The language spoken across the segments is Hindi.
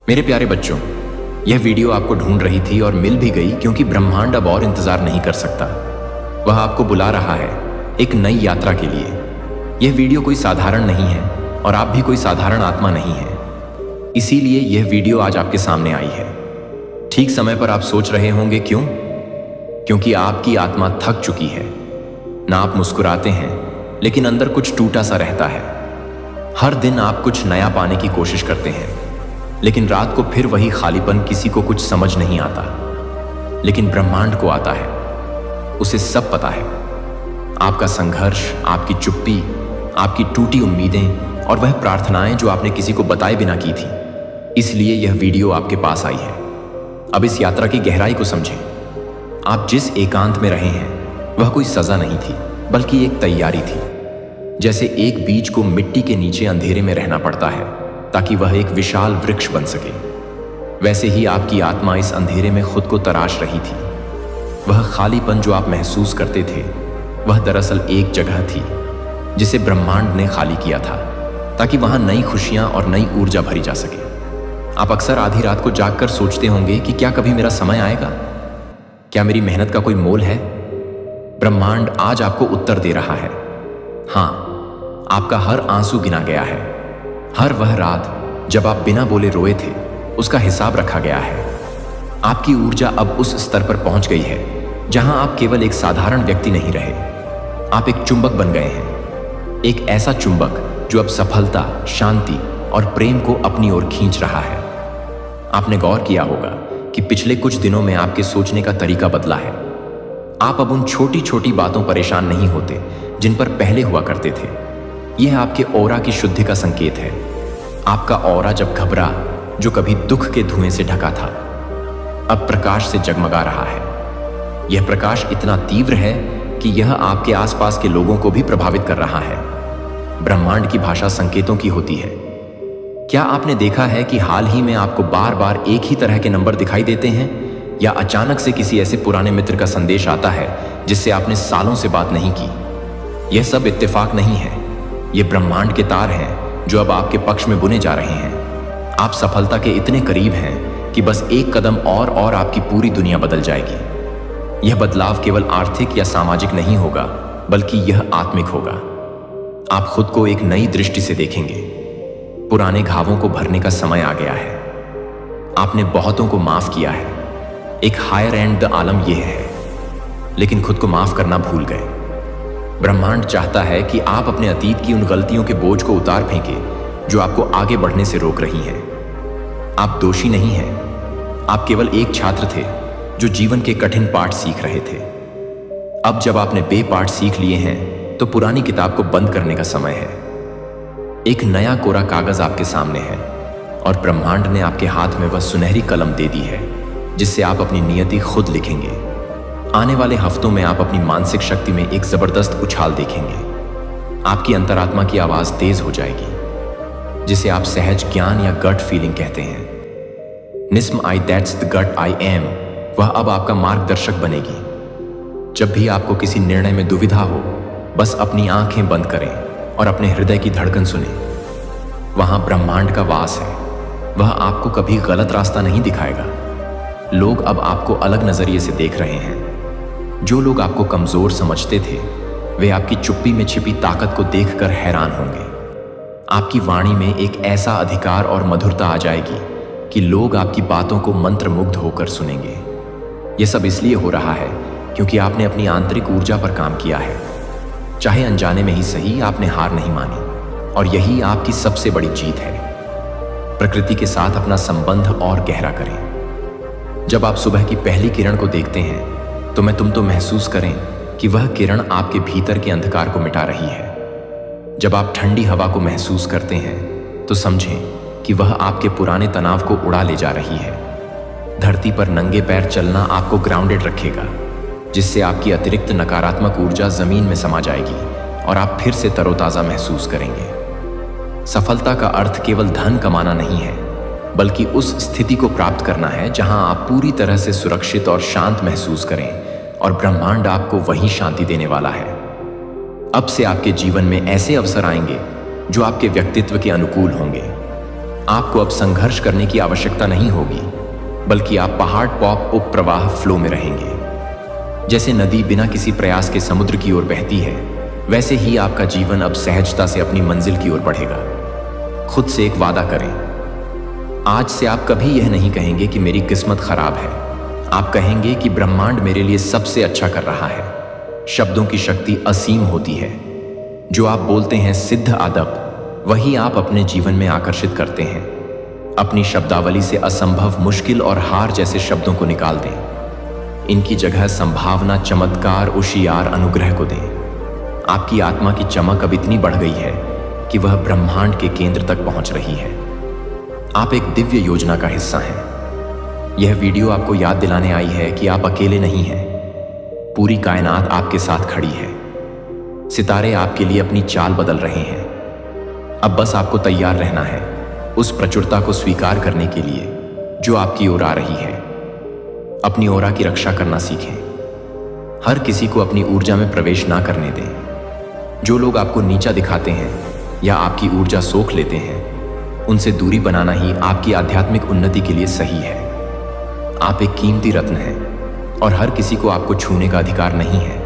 मेरे प्यारे बच्चों, यह वीडियो आपको ढूंढ रही थी और मिल भी गई क्योंकि ब्रह्मांड अब और इंतजार नहीं कर सकता। वह आपको बुला रहा है एक नई यात्रा के लिए। यह वीडियो कोई साधारण नहीं है और आप भी कोई साधारण आत्मा नहीं है। इसीलिए यह वीडियो आज आपके सामने आई है। ठीक समय पर आप सोच रहे होंगे क्यों? क्योंकि आपकी आत्मा थक चुकी है। ना आप मुस्कुराते हैं, लेकिन अंदर कुछ टूटा सा रहता है। हर दिन आप कुछ नया पाने की कोशिश करते हैं, लेकिन रात को फिर वही खालीपन। किसी को कुछ समझ नहीं आता, लेकिन ब्रह्मांड को आता है। उसे सब पता है, आपका संघर्ष, आपकी चुप्पी, आपकी टूटी उम्मीदें और वह प्रार्थनाएं जो आपने किसी को बताए बिना की थी। इसलिए यह वीडियो आपके पास आई है। अब इस यात्रा की गहराई को समझें। आप जिस एकांत में रहे हैं वह कोई सजा नहीं थी, बल्कि एक तैयारी थी। जैसे एक बीज को मिट्टी के नीचे अंधेरे में रहना पड़ता है ताकि वह एक विशाल वृक्ष बन सके, वैसे ही आपकी आत्मा इस अंधेरे में खुद को तराश रही थी। वह खालीपन जो आप महसूस करते थे, वह दरअसल एक जगह थी जिसे ब्रह्मांड ने खाली किया था ताकि वहां नई खुशियां और नई ऊर्जा भरी जा सके। आप अक्सर आधी रात को जागकर सोचते होंगे कि क्या कभी मेरा समय आएगा? क्या मेरी मेहनत का कोई मोल है? ब्रह्मांड आज आपको उत्तर दे रहा है। हाँ, आपका हर आंसू गिना गया है। हर वह रात जब आप बिना बोले रोए थे, उसका हिसाब रखा गया है। आपकी ऊर्जा अब उस स्तर पर पहुंच गई है जहां आप केवल एक साधारण व्यक्ति नहीं रहे। आप एक चुंबक बन गए हैं, एक ऐसा चुंबक जो अब सफलता, शांति और प्रेम को अपनी ओर खींच रहा है। आपने गौर किया होगा कि पिछले कुछ दिनों में आपके सोचने का तरीका बदला है। आप अब उन छोटी छोटी बातों परेशान नहीं होते जिन पर पहले हुआ करते थे। यह आपके ऑरा की शुद्धि का संकेत है। आपका ऑरा जब घबरा, जो कभी दुख के धुएं से ढका था, अब प्रकाश से जगमगा रहा है। यह प्रकाश इतना तीव्र है कि यह आपके आसपास के लोगों को भी प्रभावित कर रहा है। ब्रह्मांड की भाषा संकेतों की होती है। क्या आपने देखा है कि हाल ही में आपको बार बार एक ही तरह के नंबर दिखाई देते हैं, या अचानक से किसी ऐसे पुराने मित्र का संदेश आता है जिससे आपने सालों से बात नहीं की? यह सब इत्तेफाक नहीं है। ये ब्रह्मांड के तार हैं जो अब आपके पक्ष में बुने जा रहे हैं। आप सफलता के इतने करीब हैं कि बस एक कदम और आपकी पूरी दुनिया बदल जाएगी। यह बदलाव केवल आर्थिक या सामाजिक नहीं होगा, बल्कि यह आत्मिक होगा। आप खुद को एक नई दृष्टि से देखेंगे। पुराने घावों को भरने का समय आ गया है। आपने बहुतों को माफ किया है। एक हायर एंड द आलम यह है, लेकिन खुद को माफ करना भूल गए। ब्रह्मांड चाहता है कि आप अपने अतीत की उन गलतियों के बोझ को उतार फेंकें जो आपको आगे बढ़ने से रोक रही हैं। आप दोषी नहीं हैं। आप केवल एक छात्र थे जो जीवन के कठिन पाठ सीख रहे थे। अब जब आपने बे पाठ सीख लिए हैं, तो पुरानी किताब को बंद करने का समय है। एक नया कोरा कागज आपके सामने है और ब्रह्मांड ने आपके हाथ में वह सुनहरी कलम दे दी है जिससे आप अपनी नियति खुद लिखेंगे। आने वाले हफ्तों में आप अपनी मानसिक शक्ति में एक जबरदस्त उछाल देखेंगे। आपकी अंतरात्मा की आवाज तेज हो जाएगी, जिसे आप सहज ज्ञान या गट फीलिंग कहते हैं। निस्म I that's the gut I am, वह अब आपका मार्गदर्शक बनेगी। जब भी आपको किसी निर्णय में दुविधा हो, बस अपनी आंखें बंद करें और अपने हृदय की धड़कन सुनें। वहां ब्रह्मांड का वास है। वह आपको कभी गलत रास्ता नहीं दिखाएगा। लोग अब आपको अलग नजरिए से देख रहे हैं। जो लोग आपको कमजोर समझते थे, वे आपकी चुप्पी में छिपी ताकत को देखकर हैरान होंगे। आपकी वाणी में एक ऐसा अधिकार और मधुरता आ जाएगी कि लोग आपकी बातों को मंत्रमुग्ध होकर सुनेंगे। यह सब इसलिए हो रहा है क्योंकि आपने अपनी आंतरिक ऊर्जा पर काम किया है। चाहे अनजाने में ही सही, आपने हार नहीं मानी, और यही आपकी सबसे बड़ी जीत है। प्रकृति के साथ अपना संबंध और गहरा करें। जब आप सुबह की पहली किरण को देखते हैं, तो तुम महसूस करें कि वह किरण आपके भीतर के अंधकार को मिटा रही है। जब आप ठंडी हवा को महसूस करते हैं, तो समझें कि वह आपके पुराने तनाव को उड़ा ले जा रही है। धरती पर नंगे पैर चलना आपको ग्राउंडेड रखेगा, जिससे आपकी अतिरिक्त नकारात्मक ऊर्जा जमीन में समा जाएगी और आप फिर से तरोताजा महसूस करेंगे। सफलता का अर्थ केवल धन कमाना नहीं है, बल्कि उस स्थिति को प्राप्त करना है जहां आप पूरी तरह से सुरक्षित और शांत महसूस करें, और ब्रह्मांड आपको वही शांति देने वाला है। अब से आपके जीवन में ऐसे अवसर आएंगे जो आपके व्यक्तित्व के अनुकूल होंगे। आपको अब संघर्ष करने की आवश्यकता नहीं होगी, बल्कि आप पहाड़ पॉप उप प्रवाह फ्लो में रहेंगे। जैसे नदी बिना किसी प्रयास के समुद्र की ओर बहती है, वैसे ही आपका जीवन अब सहजता से अपनी मंजिल की ओर बढ़ेगा। खुद से एक वादा करें, आज से आप कभी यह नहीं कहेंगे कि मेरी किस्मत खराब है। आप कहेंगे कि ब्रह्मांड मेरे लिए सबसे अच्छा कर रहा है। शब्दों की शक्ति असीम होती है। जो आप बोलते हैं सिद्ध आदब, वही आप अपने जीवन में आकर्षित करते हैं। अपनी शब्दावली से असंभव, मुश्किल और हार जैसे शब्दों को निकाल दें। इनकी जगह संभावना, चमत्कार, होशियार, अनुग्रह को दें। आपकी आत्मा की चमक अब इतनी बढ़ गई है कि वह ब्रह्मांड के केंद्र तक पहुंच रही है। आप एक दिव्य योजना का हिस्सा हैं। यह वीडियो आपको याद दिलाने आई है कि आप अकेले नहीं हैं। पूरी कायनात आपके साथ खड़ी है। सितारे आपके लिए अपनी चाल बदल रहे हैं। अब बस आपको तैयार रहना है उस प्रचुरता को स्वीकार करने के लिए जो आपकी ओर आ रही है। अपनी ओरा की रक्षा करना सीखें। हर किसी को अपनी ऊर्जा में प्रवेश ना करने दें। जो लोग आपको नीचा दिखाते हैं या आपकी ऊर्जा सोख लेते हैं, उनसे दूरी बनाना ही आपकी आध्यात्मिक उन्नति के लिए सही है। आप एक कीमती रत्न हैं और हर किसी को आपको छूने का अधिकार नहीं है।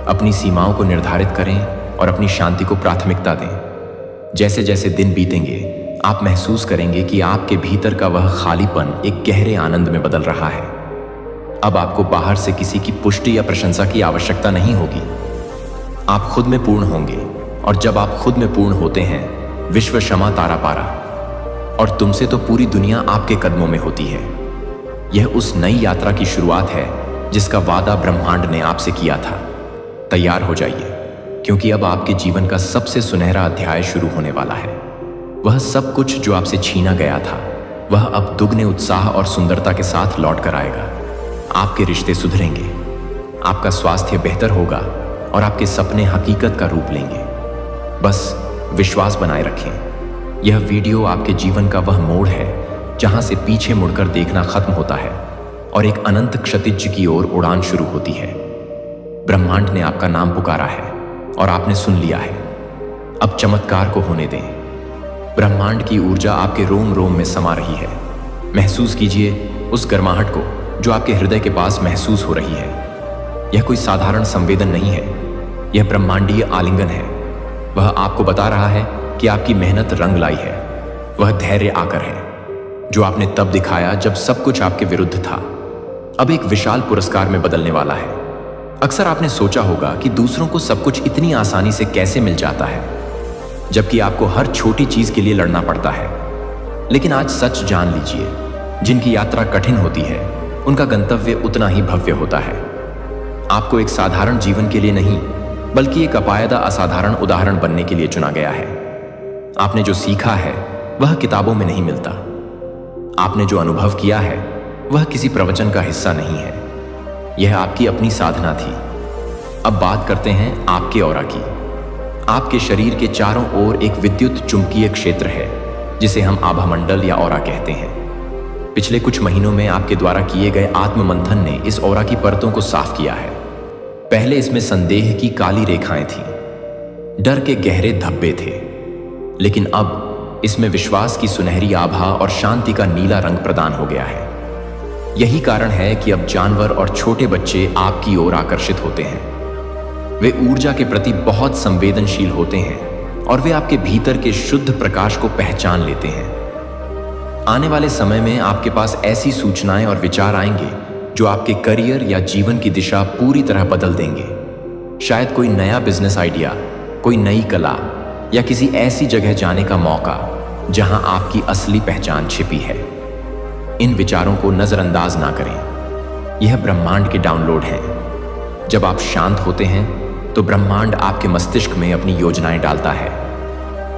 अपनी सीमाओं को निर्धारित करें और अपनी शांति को प्राथमिकता दें। जैसे जैसे दिन बीतेंगे, आप महसूस करेंगे कि आपके भीतर का वह खालीपन एक गहरे आनंद में बदल रहा है। अब आपको बाहर से किसी की पुष्टि या प्रशंसा की आवश्यकता नहीं होगी। आप खुद में पूर्ण होंगे, और जब आप खुद में पूर्ण होते हैं, विश्व क्षमा तारा पारा, और तुमसे तो पूरी दुनिया आपके कदमों में होती है। यह उस नई यात्रा की शुरुआत है जिसका वादा ब्रह्मांड ने आपसे किया था। तैयार हो जाइए, क्योंकि अब आपके जीवन का सबसे सुनहरा अध्याय शुरू होने वाला है। वह सब कुछ जो आपसे छीना गया था, वह अब दुगने उत्साह और सुंदरता के साथ लौट कर आएगा। आपके रिश्ते सुधरेंगे, आपका स्वास्थ्य बेहतर होगा और आपके सपने हकीकत का रूप लेंगे। बस विश्वास बनाए रखें। यह वीडियो आपके जीवन का वह मोड़ है जहां से पीछे मुड़कर देखना खत्म होता है और एक अनंत क्षितिज की ओर उड़ान शुरू होती है। ब्रह्मांड ने आपका नाम पुकारा है और आपने सुन लिया है। अब चमत्कार को होने दें। ब्रह्मांड की ऊर्जा आपके रोम रोम में समा रही है। महसूस कीजिए उस गर्माहट को जो आपके हृदय के पास महसूस हो रही है। यह कोई साधारण संवेदन नहीं है, यह ब्रह्मांडीय आलिंगन है। वह आपको बता रहा है कि आपकी मेहनत रंग लाई है। वह धैर्य आकर है जो आपने तब दिखाया जब सब कुछ आपके विरुद्ध था, अब एक विशाल पुरस्कार में बदलने वाला है। अक्सर आपने सोचा होगा कि दूसरों को सब कुछ इतनी आसानी से कैसे मिल जाता है, जबकि आपको हर छोटी चीज के लिए लड़ना पड़ता है। लेकिन आज सच जान लीजिए, जिनकी यात्रा कठिन होती है, उनका गंतव्य उतना ही भव्य होता है। आपको एक साधारण जीवन के लिए नहीं, बल्कि एक अपायदा असाधारण उदाहरण बनने के लिए चुना गया है। आपने जो सीखा है वह किताबों में नहीं मिलता। आपने जो अनुभव किया है वह किसी प्रवचन का हिस्सा नहीं है। यह आपकी अपनी साधना थी। अब बात करते हैं आपके ऑरा की। आपके शरीर के चारों ओर एक विद्युत चुंबकीय क्षेत्र है जिसे हम आभामंडल या ऑरा कहते हैं। पिछले कुछ महीनों में आपके द्वारा किए गए आत्ममंथन ने इस ऑरा की परतों को साफ किया है। पहले इसमें संदेह की काली रेखाएं थीं, डर के गहरे धब्बे थे, लेकिन अब इसमें विश्वास की सुनहरी आभा और शांति का नीला रंग प्रदान हो गया है। यही कारण है कि अब जानवर और छोटे बच्चे आपकी ओर आकर्षित होते हैं। वे ऊर्जा के प्रति बहुत संवेदनशील होते हैं और वे आपके भीतर के शुद्ध प्रकाश को पहचान लेते हैं। आने वाले समय में आपके पास ऐसी सूचनाएं और विचार आएंगे जो आपके करियर या जीवन की दिशा पूरी तरह बदल देंगे। शायद कोई नया बिजनेस आइडिया, कोई नई कला या किसी ऐसी जगह जाने का मौका जहां आपकी असली पहचान छिपी है। इन विचारों को नजरअंदाज ना करें। यह ब्रह्मांड के डाउनलोड हैं। जब आप शांत होते हैं तो ब्रह्मांड आपके मस्तिष्क में अपनी योजनाएं डालता है।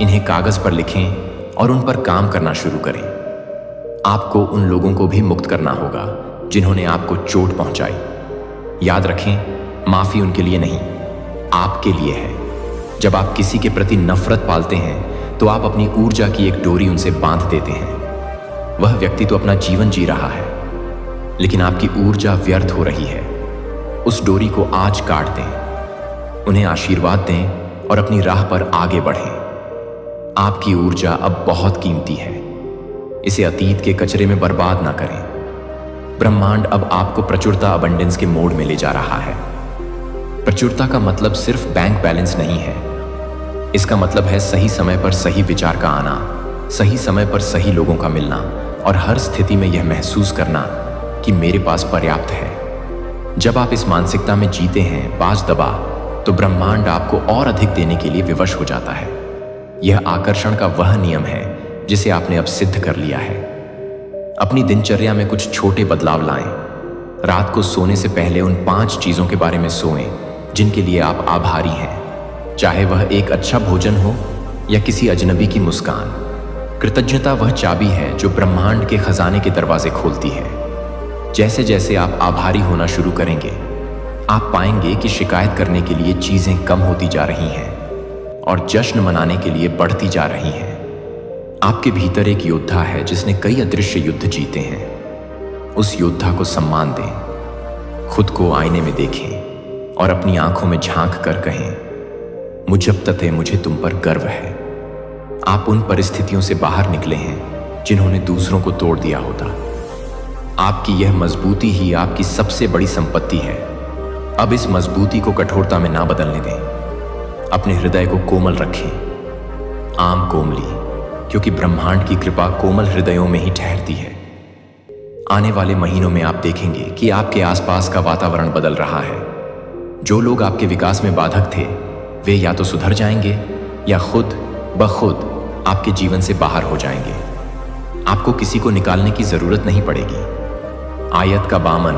इन्हें कागज पर लिखें और उन पर काम करना शुरू करें। आपको उन लोगों को भी मुक्त करना होगा जिन्होंने आपको चोट पहुंचाई। याद रखें, माफी उनके लिए नहीं, आपके लिए है। जब आप किसी के प्रति नफरत पालते हैं तो आप अपनी ऊर्जा की एक डोरी उनसे बांध देते हैं। वह व्यक्ति तो अपना जीवन जी रहा है, लेकिन आपकी ऊर्जा व्यर्थ हो रही है। उस डोरी को आज काट दें, उन्हें आशीर्वाद दें और अपनी राह पर आगे बढ़ें। आपकी ऊर्जा अब बहुत कीमती है। इसे अतीत के कचरे में बर्बाद ना करें। ब्रह्मांड अब आपको प्रचुरता अबंडेंस के मोड में ले जा रहा है। प्रचुरता का मतलब सिर्फ बैंक बैलेंस नहीं है। इसका मतलब है सही समय पर सही विचार का आना, सही समय पर सही लोगों का मिलना और हर स्थिति में यह महसूस करना कि मेरे पास पर्याप्त है। जब आप इस मानसिकता में जीते हैं बाज दबा, तो ब्रह्मांड आपको और अधिक देने के लिए विवश हो जाता है। यह आकर्षण का वह नियम है जिसे आपने अब सिद्ध कर लिया है। अपनी दिनचर्या में कुछ छोटे बदलाव लाएं। रात को सोने से पहले उन 5 चीजों के बारे में सोएं जिनके लिए आप आभारी हैं, चाहे वह एक अच्छा भोजन हो या किसी अजनबी की मुस्कान। कृतज्ञता वह चाबी है जो ब्रह्मांड के खजाने के दरवाजे खोलती है। जैसे जैसे आप आभारी होना शुरू करेंगे, आप पाएंगे कि शिकायत करने के लिए चीजें कम होती जा रही हैं और जश्न मनाने के लिए बढ़ती जा रही हैं। आपके भीतर एक योद्धा है जिसने कई अदृश्य युद्ध जीते हैं। उस योद्धा को सम्मान दें। खुद को आईने में देखें और अपनी आंखों में झांक कर कहें, मुझब्बत मुझे तुम पर गर्व है। आप उन परिस्थितियों से बाहर निकले हैं जिन्होंने दूसरों को तोड़ दिया होता। आपकी यह मजबूती ही आपकी सबसे बड़ी संपत्ति है। अब इस मजबूती को कठोरता में ना बदलने दें। अपने हृदय को कोमल रखें। आम कोमली, क्योंकि ब्रह्मांड की कृपा कोमल हृदयों में ही ठहरती है। आने वाले महीनों में आप देखेंगे कि आपके आसपास का वातावरण बदल रहा है। जो लोग आपके विकास में बाधक थे, वे या तो सुधर जाएंगे या खुद ब खुद आपके जीवन से बाहर हो जाएंगे। आपको किसी को निकालने की जरूरत नहीं पड़ेगी। आयत का बामन,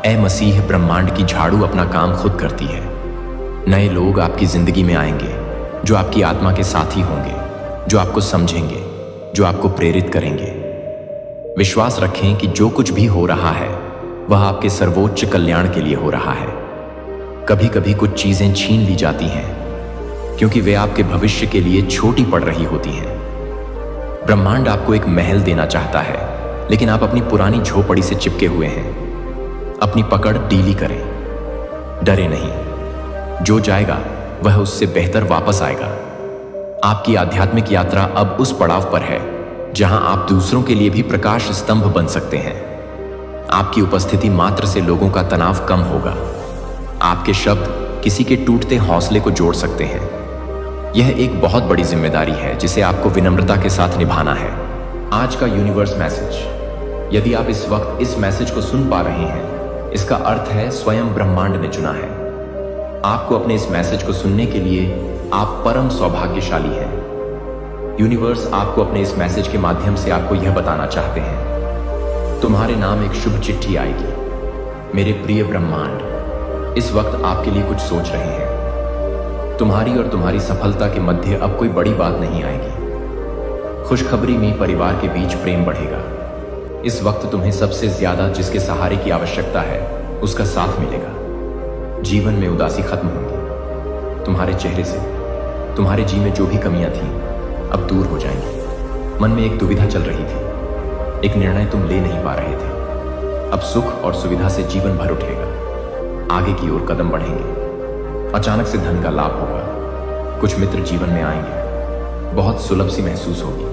ए मसीह, ब्रह्मांड की झाड़ू अपना काम खुद करती है। नए लोग आपकी जिंदगी में आएंगे जो आपकी आत्मा के साथी होंगे, जो आपको समझेंगे, जो आपको प्रेरित करेंगे। विश्वास रखें कि जो कुछ भी हो रहा है वह आपके सर्वोच्च कल्याण के लिए हो रहा है। कभी कभी कुछ चीजें छीन ली जाती हैं क्योंकि वे आपके भविष्य के लिए छोटी पड़ रही होती हैं। ब्रह्मांड आपको एक महल देना चाहता है, लेकिन आप अपनी पुरानी झोपड़ी से चिपके हुए हैं। अपनी पकड़ ढीली करें। डरे नहीं। जो जाएगा वह उससे बेहतर वापस आएगा। आपकी आध्यात्मिक यात्रा अब उस पड़ाव पर है जहां आप दूसरों के लिए भी प्रकाश स्तंभ बन सकते हैं। आपकी उपस्थिति मात्र से लोगों का तनाव कम होगा। आपके शब्द किसी के टूटते हौसले को जोड़ सकते हैं। यह एक बहुत बड़ी जिम्मेदारी है जिसे आपको विनम्रता के साथ निभाना है। आज का यूनिवर्स मैसेज, यदि आप इस वक्त इस मैसेज को सुन पा रहे हैं, इसका अर्थ है स्वयं ब्रह्मांड ने चुना है आपको। अपने इस मैसेज को सुनने के लिए आप परम सौभाग्यशाली हैं। यूनिवर्स आपको अपने इस मैसेज के माध्यम से आपको यह बताना चाहते हैं, तुम्हारे नाम एक शुभ चिट्ठी आएगी। मेरे प्रिय ब्रह्मांड इस वक्त आपके लिए कुछ सोच रहे हैं। तुम्हारी और तुम्हारी सफलता के मध्य अब कोई बड़ी बात नहीं आएगी। खुशखबरी में परिवार के बीच प्रेम बढ़ेगा। इस वक्त तुम्हें सबसे ज्यादा जिसके सहारे की आवश्यकता है उसका साथ मिलेगा। जीवन में उदासी खत्म होगी। तुम्हारे चेहरे से तुम्हारे जी में जो भी कमियां थीं अब दूर हो जाएंगी। मन में एक दुविधा चल रही थी, एक निर्णय तुम ले नहीं पा रहे थे। अब सुख और सुविधा से जीवन भर उठेगा। आगे की ओर कदम बढ़ेंगे। अचानक से धन का लाभ होगा। कुछ मित्र जीवन में आएंगे। बहुत सुलभ सी महसूस होगी।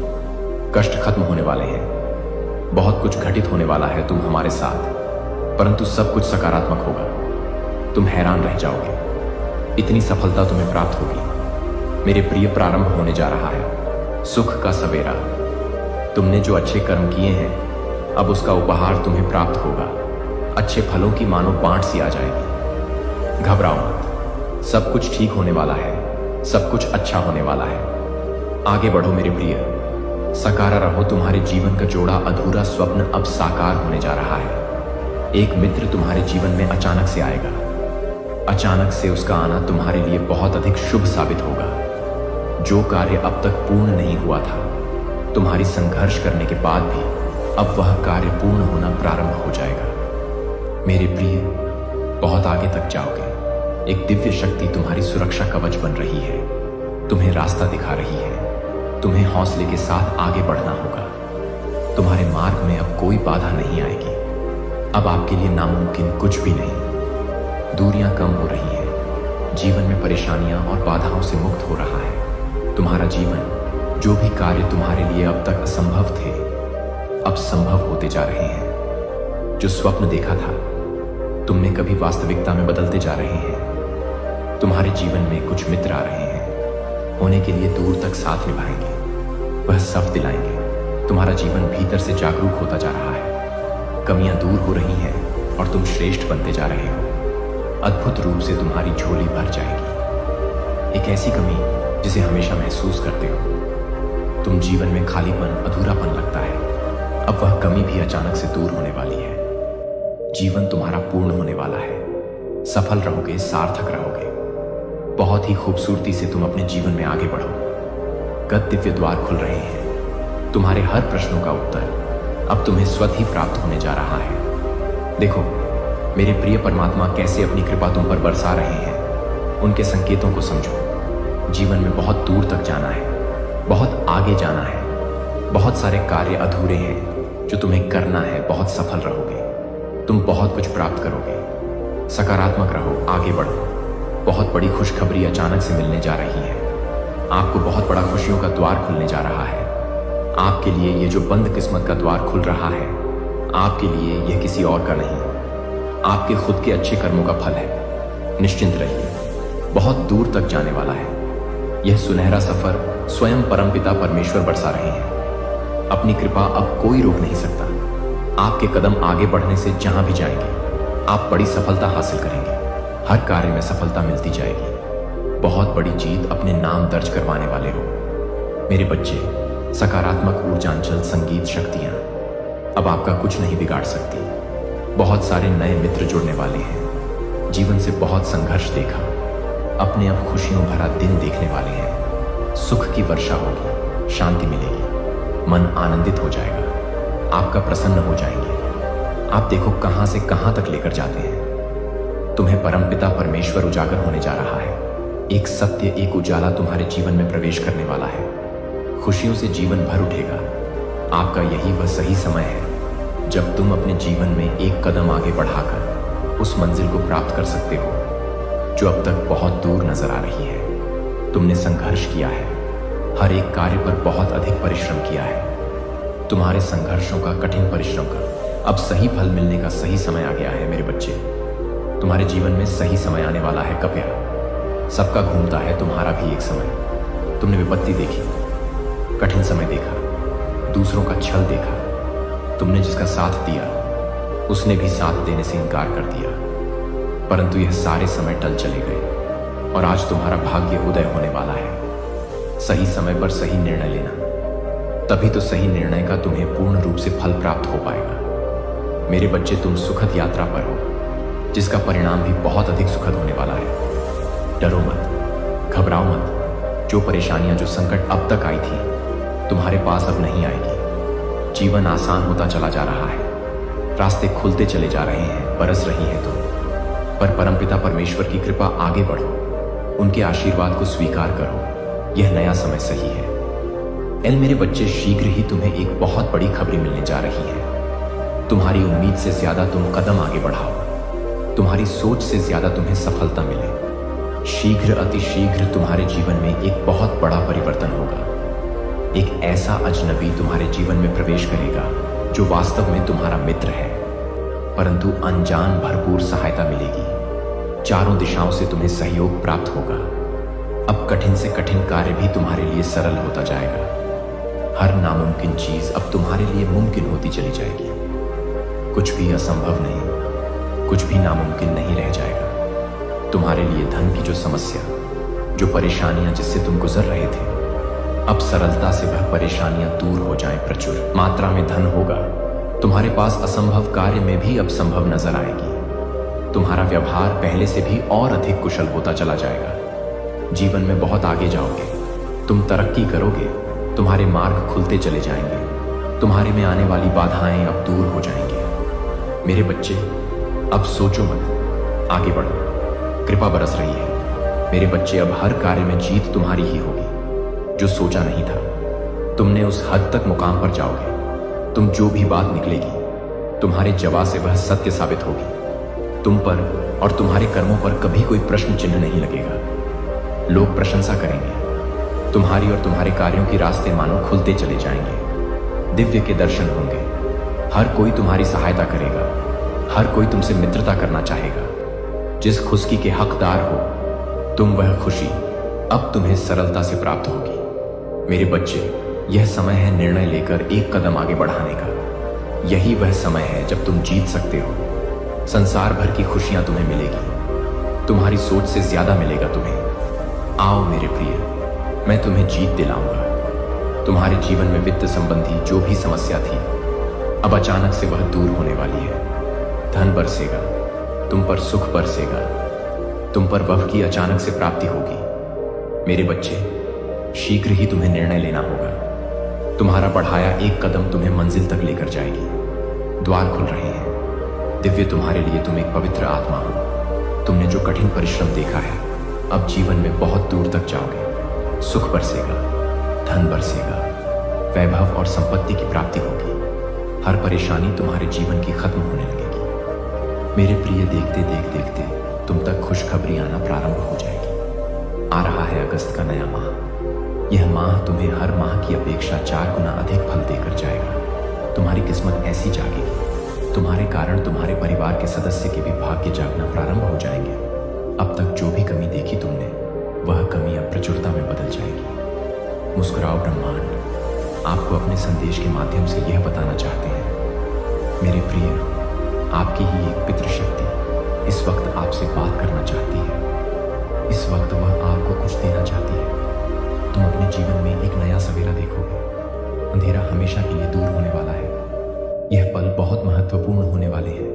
कष्ट खत्म होने वाले हैं। बहुत कुछ घटित होने वाला है तुम हमारे साथ, परंतु सब कुछ सकारात्मक होगा। तुम हैरान रह जाओगे। इतनी सफलता तुम्हें प्राप्त होगी। मेरे प्रिय, प्रारंभ होने जा रहा है सुख का सवेरा। तुमने जो अच्छे कर्म किए हैं अब उसका उपहार तुम्हें प्राप्त होगा। अच्छे फलों की मानो बांट सी आ जाएगी। घबराओ मत, सब कुछ ठीक होने वाला है। सब कुछ अच्छा होने वाला है। आगे बढ़ो मेरे प्रिय, सकारा रहो। तुम्हारे जीवन का जोड़ा अधूरा स्वप्न अब साकार होने जा रहा है। एक मित्र तुम्हारे जीवन में अचानक से आएगा। अचानक से उसका आना तुम्हारे लिए बहुत अधिक शुभ साबित होगा। जो कार्य अब तक पूर्ण नहीं हुआ था, तुम्हारी संघर्ष करने के बाद भी अब वह कार्य पूर्ण होना प्रारंभ हो जाएगा। मेरे प्रिय, बहुत आगे तक जाओगे। एक दिव्य शक्ति तुम्हारी सुरक्षा कवच बन रही है, तुम्हें रास्ता दिखा रही है। तुम्हें हौसले के साथ आगे बढ़ना होगा। तुम्हारे मार्ग में अब कोई बाधा नहीं आएगी। अब आपके लिए नामुमकिन कुछ भी नहीं। दूरियां कम हो रही हैं। जीवन में परेशानियां और बाधाओं से मुक्त हो रहा है। तुम्हारा जीवन, जो भी कार्य तुम्हारे लिए अब तक असंभव थे, अब संभव होते जा रहे हैं। जो स्वप्न देखा था तुम में कभी वास्तविकता में बदलते जा रहे हैं। तुम्हारे जीवन में कुछ मित्र आ रहे हैं, होने के लिए दूर तक साथ निभाएंगे, वह सफ दिलाएंगे। तुम्हारा जीवन भीतर से जागरूक होता जा रहा है, कमियां दूर हो रही हैं और तुम श्रेष्ठ बनते जा रहे हो। अद्भुत रूप से तुम्हारी झोली भर जाएगी। एक ऐसी कमी जिसे हमेशा महसूस करते हो। तुम जीवन में खालीपन, अधूरापन लगता है, अब वह कमी भी अचानक से दूर होने वाली है। जीवन तुम्हारा पूर्ण होने वाला है। सफल रहोगे, सार्थक रहोगे। बहुत ही खूबसूरती से तुम अपने जीवन में आगे बढ़ो। गद दिव्य द्वार खुल रहे हैं। तुम्हारे हर प्रश्नों का उत्तर अब तुम्हें स्वतः ही प्राप्त होने जा रहा है। देखो मेरे प्रिय परमात्मा कैसे अपनी कृपा तुम पर बरसा रहे हैं। उनके संकेतों को समझो। जीवन में बहुत दूर तक जाना है, बहुत आगे जाना है। बहुत सारे कार्य अधूरे हैं जो तुम्हें करना है। बहुत सफल रहोगे, तुम बहुत कुछ प्राप्त करोगे। सकारात्मक रहो, आगे बढ़ो। बहुत बड़ी खुशखबरी अचानक से मिलने जा रही है। आपको बहुत बड़ा खुशियों का द्वार खुलने जा रहा है। आपके लिए ये जो बंद किस्मत का द्वार खुल रहा है, आपके लिए यह किसी और का नहीं, आपके खुद के अच्छे कर्मों का फल है। निश्चिंत रहिए, बहुत दूर तक जाने वाला है। यह सुनहरा सफर स्वयं परमपिता परमेश्वर बरसा रहे हैं। अपनी कृपा अब कोई रोक नहीं सकता। आपके कदम आगे बढ़ने से जहां भी जाएंगे आप बड़ी सफलता हासिल करेंगे। हर कार्य में सफलता मिलती जाएगी। बहुत बड़ी जीत अपने नाम दर्ज करवाने वाले हो। मेरे बच्चे, सकारात्मक ऊर्जांचल संगीत शक्तियां अब आपका कुछ नहीं बिगाड़ सकती। बहुत सारे नए मित्र जुड़ने वाले हैं। जीवन से बहुत संघर्ष देखा, अपने अब खुशियों भरा दिन देखने वाले हैं। सुख की वर्षा होगी, शांति मिलेगी, मन आनंदित हो जाएगा, आपका प्रसन्न हो जाएंगे। आप देखो कहां से कहां तक लेकर जाते हैं। तुम्हें परमपिता परमेश्वर उजागर होने जा रहा है। एक सत्य, एक उजाला तुम्हारे जीवन में प्रवेश करने वाला है। खुशियों से जीवन भर उठेगा। आपका यही वह सही समय है जब तुम अपने जीवन में एक कदम आगे बढ़ाकर उस मंजिल को प्राप्त कर सकते हो जो अब तक बहुत दूर नजर आ रही है। तुमने संघर्ष किया है, हर एक कार्य पर बहुत अधिक परिश्रम किया है। तुम्हारे संघर्षों का, कठिन परिश्रम का अब सही फल मिलने का सही समय आ गया है। मेरे बच्चे, तुम्हारे जीवन में सही समय आने वाला है। कृपया, सबका घूमता है, तुम्हारा भी एक समय। तुमने विपत्ति देखी, कठिन समय देखा, दूसरों का छल देखा। तुमने जिसका साथ दिया उसने भी साथ देने से इनकार कर दिया, परंतु यह सारे समय टल चले गए और आज तुम्हारा भाग्य उदय होने वाला है। सही समय पर सही निर्णय लेना, तभी तो सही निर्णय का तुम्हें पूर्ण रूप से फल प्राप्त हो पाएगा। मेरे बच्चे, तुम सुखद यात्रा पर हो जिसका परिणाम भी बहुत अधिक सुखद होने वाला है। डरो मत, घबराओ मत। जो परेशानियां, जो संकट अब तक आई थी तुम्हारे पास अब नहीं आएगी। जीवन आसान होता चला जा रहा है, रास्ते खुलते चले जा रहे हैं, बरस रही है तुम पर परमपिता परमेश्वर की कृपा। आगे बढ़ो, उनके आशीर्वाद को स्वीकार करो। यह नया समय सही है। मेरे बच्चे, शीघ्र ही तुम्हें एक बहुत बड़ी खबरी मिलने जा रही है। तुम्हारी उम्मीद से ज्यादा तुम कदम आगे बढ़ाओ, तुम्हारी सोच से ज्यादा तुम्हें सफलता मिले। शीघ्र, अति शीघ्र तुम्हारे जीवन में एक बहुत बड़ा परिवर्तन होगा। एक ऐसा अजनबी तुम्हारे जीवन में प्रवेश करेगा जो वास्तव में तुम्हारा मित्र है, परंतु अनजान भरपूर सहायता मिलेगी। चारों दिशाओं से तुम्हें सहयोग प्राप्त होगा। अब कठिन से कठिन कार्य भी तुम्हारे लिए सरल होता जाएगा। हर नामुमकिन चीज अब तुम्हारे लिए मुमकिन होती चली जाएगी। कुछ भी असंभव नहीं, कुछ भी नामुमकिन नहीं रह जाएगा। तुम्हारे लिए धन की जो समस्या, जो परेशानियां जिससे तुम गुजर रहे थे, अब सरलता से वह परेशानियां दूर हो जाएं। प्रचुर मात्रा में धन होगा। तुम्हारे पास असंभव कार्य में भी अब संभव नजर आएगी। तुम्हारा व्यवहार पहले से भी और अधिक कुशल होता चला जाएगा। जीवन में बहुत आगे जाओगे, तुम तरक्की करोगे, तुम्हारे मार्ग खुलते चले जाएंगे। तुम्हारे में आने वाली बाधाएं अब दूर हो जाएंगी। मेरे बच्चे, अब सोचो मत, आगे बढ़ो। कृपा बरस रही है। मेरे बच्चे, अब हर कार्य में जीत तुम्हारी ही होगी। जो सोचा नहीं था, तुमने उस हद तक मुकाम पर जाओगे। तुम जो भी बात निकलेगी, तुम्हारे जवाब से वह सत्य साबित होगी। तुम पर और तुम्हारे कर्मों पर कभी कोई प्रश्न चिन्ह नहीं लगेगा। लोग प्रशंसा करेंगे। तुम्हारी और तुम्हारे कार्यों के रास्ते मानो खुलते चले जाएंगे। दिव्य के दर्शन होंगे। हर कोई तुम्हारी सहायता करेगा, हर कोई तुमसे मित्रता करना चाहेगा। जिस खुशी के हकदार हो तुम, वह खुशी अब तुम्हें सरलता से प्राप्त होगी। मेरे बच्चे, यह समय है निर्णय लेकर एक कदम आगे बढ़ाने का। यही वह समय है जब तुम जीत सकते हो। संसार भर की खुशियां तुम्हें मिलेगी, तुम्हारी सोच से ज्यादा मिलेगा तुम्हें। आओ मेरे प्रिय, मैं तुम्हें जीत दिलाऊंगा। तुम्हारे जीवन में वित्त संबंधी जो भी समस्या थी, अब अचानक से वह दूर होने वाली है। धन बरसेगा, तुम पर सुख बरसेगा, तुम पर वह की अचानक से प्राप्ति होगी। मेरे बच्चे, शीघ्र ही तुम्हें निर्णय लेना होगा। तुम्हारा बढ़ाया एक कदम तुम्हें मंजिल तक लेकर जाएगी। द्वार खुल रहे हैं दिव्य तुम्हारे लिए। तुम एक पवित्र आत्मा हो। तुमने जो कठिन परिश्रम देखा है, अब जीवन में बहुत दूर तक जाओगे। सुख बरसेगा, धन बरसेगा, वैभव और संपत्ति की प्राप्ति होगी। हर परेशानी तुम्हारे जीवन की खत्म होने लगेगी। मेरे प्रिय, देखते तुम तक खुशखबरी आना प्रारंभ हो जाएगी। आ रहा है अगस्त का नया माह। यह माह तुम्हें हर माह की अपेक्षा 4 गुना अधिक फल देकर जाएगा। तुम्हारी किस्मत ऐसी जागेगी, तुम्हारे कारण तुम्हारे परिवार के सदस्य के भी भाग्य जागना प्रारंभ हो जाएंगे। अब तक जो भी कमी देखी तुमने, वह कमी अब प्रचुरता में बदल जाएगी। मुस्कुराओ ब्रह्मांड आपको अपने संदेश के माध्यम से यह बताना चाहते हैं। मेरे प्रिय, आपकी ही एक पितृशक्ति इस वक्त आपसे बात करना चाहती है। इस वक्त वह आपको कुछ देना चाहती है। तुम अपने जीवन में एक नया सवेरा देखोगे। अंधेरा हमेशा के लिए दूर होने वाला है। यह पल बहुत महत्वपूर्ण होने वाले हैं।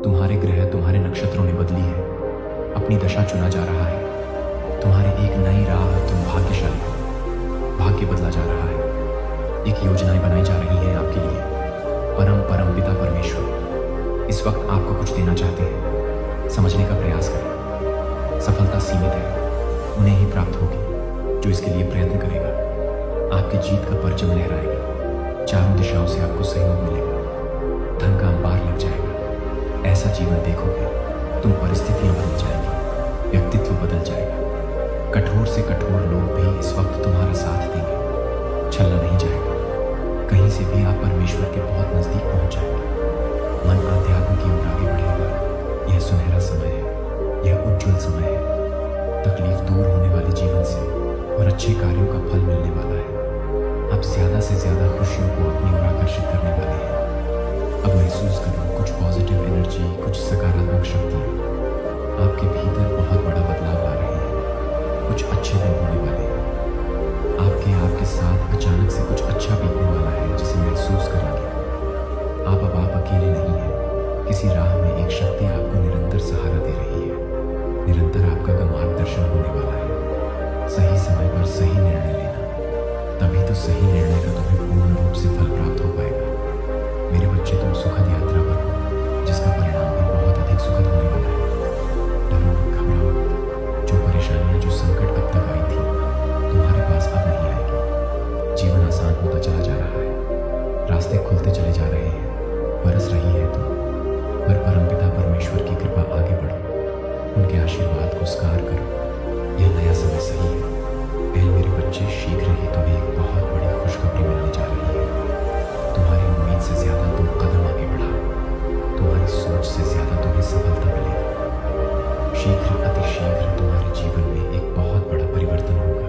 तुम्हारे ग्रह तुम्हारे नक्षत्रों ने बदली है। अपनी दशा चुना जा रहा है। तुम्हारी एक नई राह, तुम भाग्यशाली हो। भाग्य बदला जा रहा है। एक योजनाएं बनाई जा रही हैं आपके लिए। परम पिता परमेश्वर इस वक्त आपको कुछ देना चाहते हैं। समझने का प्रयास करें। सफलता सीमित है, उन्हें ही प्राप्त होगी जो इसके लिए प्रयत्न करेगा। आपकी जीत का परचम लहराएगा। चारों दिशाओं से आपको सहयोग मिलेगा। धन का अंबार लग जाएगा। ऐसा जीवन देखोगे, तुम परिस्थितियां बदल जाएंगी, व्यक्तित्व बदल जाएगा। कठोर से कठोर लोग भी इस वक्त तुम्हारा साथ देंगे। छलना नहीं जाएगा। कहीं से भी आप परमेश्वर के बहुत नजदीक पहुंच जाएंगे। मन अध्यात्म की ओर आगे बढ़ेगा। यह सुनहरा समय है, यह उज्जवल समय है। तकलीफ दूर होने वाले जीवन से और अच्छे कार्यों का फल मिलने वाला है। आप ज्यादा से ज्यादा खुशियों को अपनी ओर आकर्षित करने वाले हैं। अब महसूस करो कुछ पॉजिटिव एनर्जी, कुछ सकारात्मक शक्तियाँ आपके भीतर बहुत बड़ा बदलाव ला रही है। कुछ अच्छे दिन होने वाले हैं। आपके साथ अचानक से कुछ अच्छा बीतने वाला है, जिसे महसूस करेंगे। आप अकेले नहीं हैं। किसी राह में एक शक्ति आपको निरंतर सहारा दे रही है। निरंतर आपका मार्गदर्शन होने वाला है। सही समय पर सही निर्णय लेना, तभी तो सही निर्णय का तुम्हें पूर्ण रूप से फल प्राप्त हो पाएगा। मेरे बच्चे, तुम सुखद यात्रा पर हो, जिसका परिणाम भी बहुत अधिक सुखद होने वाला है। डरो मत, घबराओ मत। जो परेशानियां, जो संकट अब तक आई थी, तुम्हारे पास अब नहीं आएगी। जीवन आसान होता चला जा रहा है। रास्ते खुलते चले जा रहे हैं। बरस रही है तुम पर परमपिता परमेश्वर की कृपा। आगे बढ़ो, उनके आशीर्वाद को स्वीकार करो। यह नया समय सही है। मेरे बच्चे, शीघ्र ही तुम्हें एक बहुत बड़ी खुशखबरी मिलने जा रही है। तुम्हारी उम्मीद से ज्यादा तुम कदम आगे बढ़ाओ। तुम्हारी सोच से ज्यादा तुम्हें सफलता मिलेगी। शीघ्र, अतिशीघ्र तुम्हारे जीवन में एक बहुत बड़ा परिवर्तन होगा।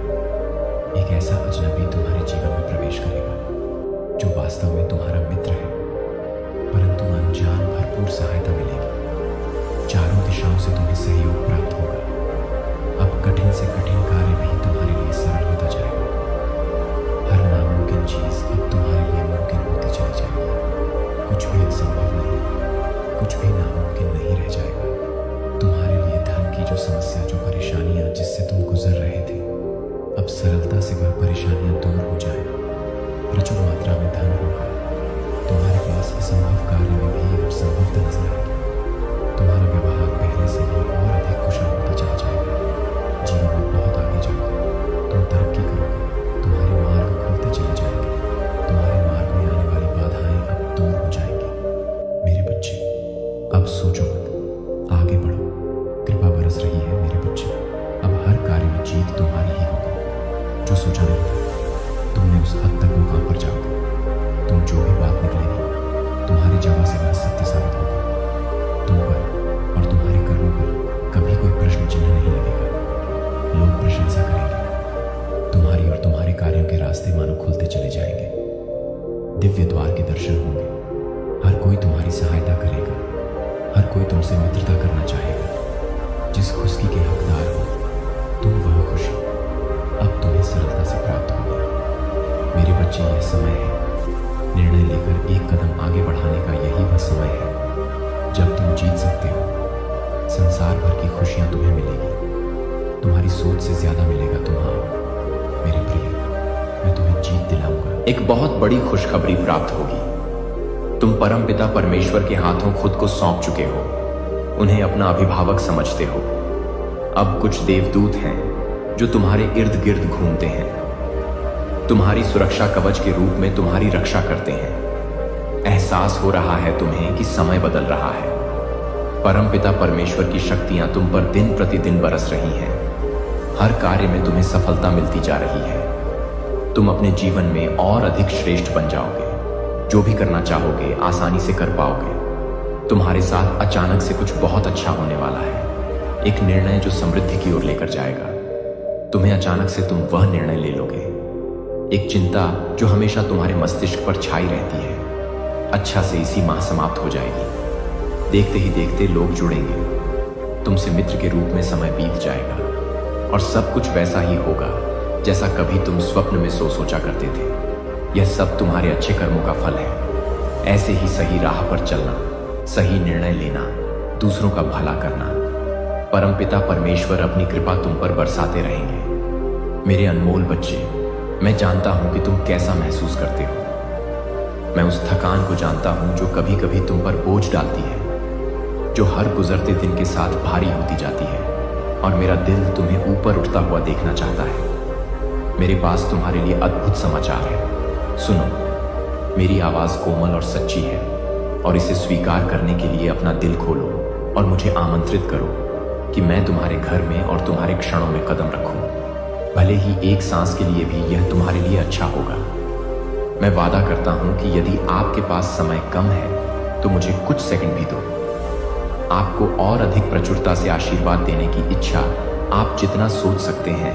एक ऐसा अजनबी तुम्हारे जीवन में प्रवेश करेगा जो वास्तव में तुम्हारा मित्र है, परंतु अनजान भरपूर सहायता मिलेगी। चारों दिशाओं से तुम्हें सहयोग प्राप्त होगा। अब कठिन से कठिन कार्य भी तुम्हारे लिए सरल होता जाएगा। हर नामुमकिन चीज अब तुम्हारे लिए मुमकिन होती चली जाएगी। कुछ भी असंभव नहीं, कुछ भी नामुमकिन नहीं रह जाएगा। तुम्हारे लिए धन की जो समस्या, जो परेशानियां जिससे तुम गुजर रहे थे, अब सरलता से वह परेशानियां दूर हो जाए। प्रचुर मात्रा में धन होगा। तुम्हारे पास असंभव कार्य में भी अब संभवता नजर आएगी। तुम्हारा व्यवहार पहले से भी और अधिक कुशल होता चला जाएगा। जीवन में बहुत आगे जाओगे, तुम तरक्की करोगे। तुम्हारे मार्ग खुलते चले जाएंगे। तुम्हारे मार्ग में आने वाली बाधाएं अब दूर हो जाएंगी। मेरे बच्चे, अब सोचो मत, आगे बढ़ो। कृपा बरस रही है मेरे बच्चे। अब हर कार्य में जीत तुम्हारी ही होगी। जो सोचा नहीं था, तुमने उस हद तक मुकाम पर जाओगे। से वह सत्य साबित होगा। तुम पर और तुम्हारे कर्मों पर कभी कोई प्रश्न चिन्ह नहीं लगेगा। लोग प्रशंसा करेंगे। तुम्हारी और तुम्हारे कार्यों के रास्ते मानो खुलते चले जाएंगे। दिव्य द्वार के दर्शन होंगे। हर कोई तुम्हारी सहायता करेगा। हर कोई तुमसे मित्रता करना चाहेगा। जिस खुशी के हकदार हो तुम, वह खुशी अब तुम्हें सरलता से प्राप्त होगी। मेरे बच्चे, यह समय है। निर्णय लेकर एक कदम आगे बढ़ाने का यही वह समय है जब तुम जीत सकते हो। संसार भर की खुशियां तुम्हें मिलेगी। तुम्हारी सोच से ज्यादा मिलेगा तुम्हारा। मेरे प्रिय, मैं तुम्हें जीत दिलाऊंगा। एक बहुत बड़ी खुशखबरी प्राप्त होगी। तुम परमपिता परमेश्वर के हाथों खुद को सौंप चुके हो। उन्हें अपना अभिभावक समझते हो। अब कुछ देवदूत हैं जो तुम्हारे इर्द गिर्द घूमते हैं। तुम्हारी सुरक्षा कवच के रूप में तुम्हारी रक्षा करते हैं। एहसास हो रहा है तुम्हें कि समय बदल रहा है। परमपिता परमेश्वर की शक्तियां तुम पर दिन प्रतिदिन बरस रही हैं। हर कार्य में तुम्हें सफलता मिलती जा रही है। तुम अपने जीवन में और अधिक श्रेष्ठ बन जाओगे। जो भी करना चाहोगे आसानी से कर पाओगे। तुम्हारे साथ अचानक से कुछ बहुत अच्छा होने वाला है। एक निर्णय जो समृद्धि की ओर लेकर जाएगा। तुम्हें अचानक से तुम वह निर्णय ले लोगे। एक चिंता जो हमेशा तुम्हारे मस्तिष्क पर छाई रहती है, अच्छा से इसी माह समाप्त हो जाएगी। देखते ही देखते लोग जुड़ेंगे। तुमसे मित्र के रूप में समय बीत जाएगा और सब कुछ वैसा ही होगा जैसा कभी तुम स्वप्न में सोचा करते थे। यह सब तुम्हारे अच्छे कर्मों का फल है। ऐसे ही सही राह पर चलना, सही निर्णय लेना, दूसरों का भला करना। परमपिता परमेश्वर अपनी कृपा तुम पर बरसाते रहेंगे। मेरे अनमोल बच्चे, मैं जानता हूं कि तुम कैसा महसूस करते हो। मैं उस थकान को जानता हूं जो कभी कभी तुम पर बोझ डालती है, जो हर गुजरते दिन के साथ भारी होती जाती है। और मेरा दिल तुम्हें ऊपर उठता हुआ देखना चाहता है। मेरे पास तुम्हारे लिए अद्भुत समाचार है। सुनो, मेरी आवाज कोमल और सच्ची है और इसे स्वीकार करने के लिए अपना दिल खोलो और मुझे आमंत्रित करो कि मैं तुम्हारे घर में और तुम्हारे क्षणों में कदम रखूं। भले ही एक सांस के लिए भी यह तुम्हारे लिए अच्छा होगा। मैं वादा करता हूं कि यदि आपके पास समय कम है तो मुझे कुछ सेकंड भी दो। आपको और अधिक प्रचुरता से आशीर्वाद देने की इच्छा आप जितना सोच सकते हैं।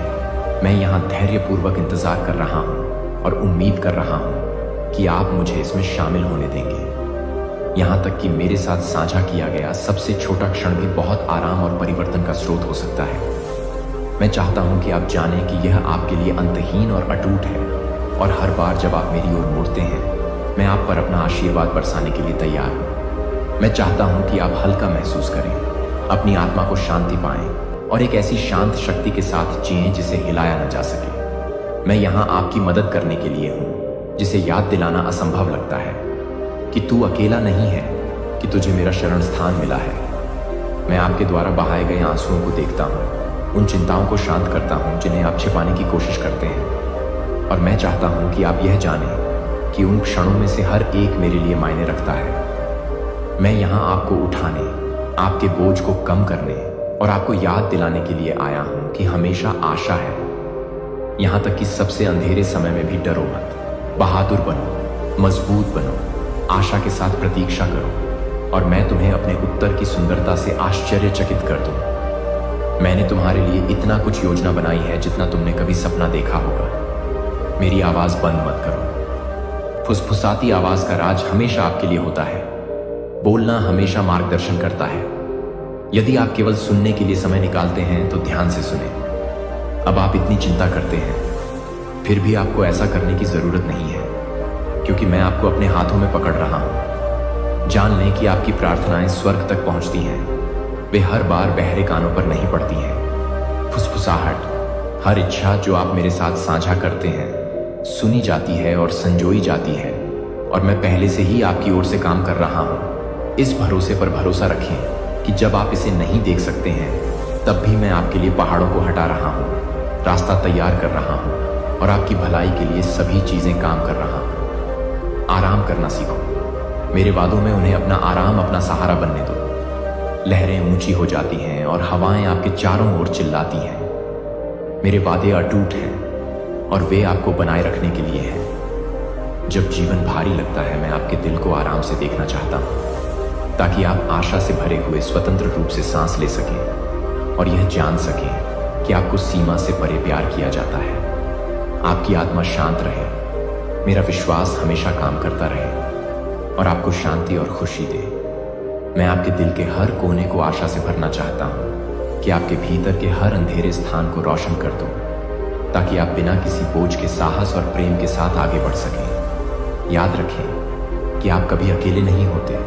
मैं यहां धैर्यपूर्वक इंतजार कर रहा हूं और उम्मीद कर रहा हूं कि आप मुझे इसमें शामिल होने देंगे। यहां तक कि मेरे साथ साझा किया गया सबसे छोटा क्षण भी बहुत आराम और परिवर्तन का स्रोत हो सकता है। मैं चाहता हूं कि आप जानें कि यह आपके लिए अंतहीन और अटूट है और हर बार जब आप मेरी ओर मुड़ते हैं, मैं आप पर अपना आशीर्वाद बरसाने के लिए तैयार हूं। मैं चाहता हूं कि आप हल्का महसूस करें, अपनी आत्मा को शांति पाएं और एक ऐसी शांत शक्ति के साथ जिएं जिसे हिलाया न जा सके। मैं यहां आपकी मदद करने के लिए हूं, जिसे याद दिलाना असंभव लगता है कि तू अकेला नहीं है, कि तुझे मेरा शरण स्थान मिला है। मैं आपके द्वारा बहाए गए आंसुओं को देखता हूं, उन चिंताओं को शांत करता हूं जिन्हें आप छिपाने की कोशिश करते हैं। और मैं चाहता हूं कि आप यह जानें कि उन क्षणों में से हर एक मेरे लिए मायने रखता है। मैं यहां आपको उठाने, आपके बोझ को कम करने और आपको याद दिलाने के लिए आया हूं कि हमेशा आशा है। यहां तक कि सबसे अंधेरे समय में भी डरो मत। बहादुर बनो, मजबूत बनो, आशा के साथ प्रतीक्षा करो और मैं तुम्हें अपने उत्तर की सुंदरता से आश्चर्यचकित कर दूं। मैंने तुम्हारे लिए इतना कुछ योजना बनाई है जितना तुमने कभी सपना देखा होगा। मेरी आवाज बंद मत करो। फुसफुसाती आवाज का राज हमेशा आपके लिए होता है। बोलना हमेशा मार्गदर्शन करता है। यदि आप केवल सुनने के लिए समय निकालते हैं तो ध्यान से सुने। अब आप इतनी चिंता करते हैं, फिर भी आपको ऐसा करने की जरूरत नहीं है, क्योंकि मैं आपको अपने हाथों में पकड़ रहा हूं। जान लें कि आपकी प्रार्थनाएं स्वर्ग तक पहुंचती हैं। वे हर बार बहरे कानों पर नहीं पड़ती हैं। फुसफुसाहट, हर इच्छा जो आप मेरे साथ साझा करते हैं, सुनी जाती है और संजोई जाती है। और मैं पहले से ही आपकी ओर से काम कर रहा हूं। इस भरोसे पर भरोसा रखें कि जब आप इसे नहीं देख सकते हैं, तब भी मैं आपके लिए पहाड़ों को हटा रहा हूं, रास्ता तैयार कर रहा हूं और आपकी भलाई के लिए सभी चीजें काम कर रहा हूं। आराम करना सीखो। मेरे वादों में उन्हें अपना आराम, अपना सहारा बनने दो। लहरें ऊंची हो जाती हैं और हवाएं आपके चारों ओर चिल्लाती हैं। मेरे वादे अटूट हैं और वे आपको बनाए रखने के लिए हैं। जब जीवन भारी लगता है, मैं आपके दिल को आराम से देखना चाहता हूं। ताकि आप आशा से भरे हुए स्वतंत्र रूप से सांस ले सकें और यह जान सकें कि आपको सीमा से परे प्यार किया जाता है। आपकी आत्मा शांत रहे, मेरा विश्वास हमेशा काम करता रहे और आपको शांति और खुशी दे। मैं आपके दिल के हर कोने को आशा से भरना चाहता हूँ कि आपके भीतर के हर अंधेरे स्थान को रोशन कर दूं, ताकि आप बिना किसी बोझ के साहस और प्रेम के साथ आगे बढ़ सकें। याद रखें कि आप कभी अकेले नहीं होते,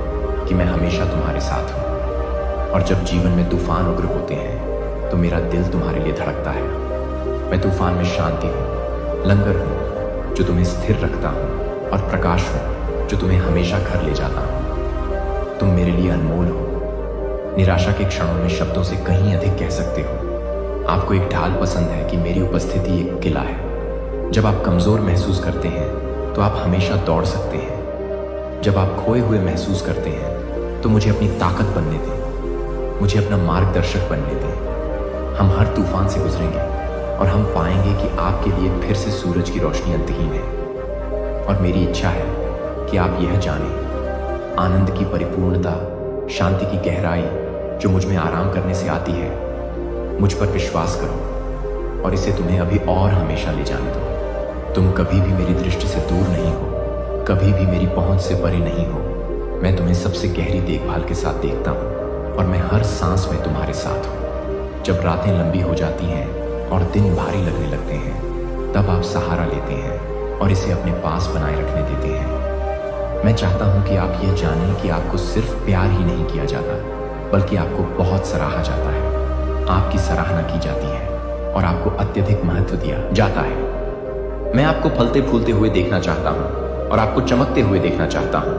कि मैं हमेशा तुम्हारे साथ हूँ। और जब जीवन में तूफान उग्र होते हैं तो मेरा दिल तुम्हारे लिए धड़कता है। मैं तूफान में शांति हूँ, लंगर हूँ जो तुम्हें स्थिर रखता हूँ, और प्रकाश हूँ जो तुम्हें हमेशा घर ले जाता हूँ। तुम मेरे लिए अनमोल हो। निराशा के क्षणों में शब्दों से कहीं अधिक कह सकते हो। आपको एक ढाल पसंद है कि मेरी उपस्थिति एक किला है। जब आप कमजोर महसूस करते हैं तो आप हमेशा दौड़ सकते हैं। जब आप खोए हुए महसूस करते हैं तो मुझे अपनी ताकत बनने दें, मुझे अपना मार्गदर्शक बनने दें। हम हर तूफान से गुजरेंगे और हम पाएंगे कि आपके लिए फिर से सूरज की रोशनी अंतहीन है। और मेरी इच्छा है कि आप यह जानें, आनंद की परिपूर्णता, शांति की गहराई जो मुझ में आराम करने से आती है, मुझ पर विश्वास करो और इसे तुम्हें अभी और हमेशा ले जाने दो। तुम कभी भी मेरी दृष्टि से दूर नहीं हो, कभी भी मेरी पहुंच से परे नहीं हो। मैं तुम्हें सबसे गहरी देखभाल के साथ देखता हूँ और मैं हर सांस में तुम्हारे साथ हूँ। जब रातें लंबी हो जाती हैं और दिन भारी लगने लगते हैं, तब आप सहारा लेते हैं और इसे अपने पास बनाए रखने देते हैं। मैं चाहता हूँ कि आप ये जानें कि आपको सिर्फ प्यार ही नहीं किया जाता, बल्कि आपको बहुत सराहा जाता है। आपकी सराहना की जाती है और आपको अत्यधिक महत्व दिया जाता है। मैं आपको फलते फूलते हुए देखना चाहता हूँ और आपको चमकते हुए देखना चाहता हूँ,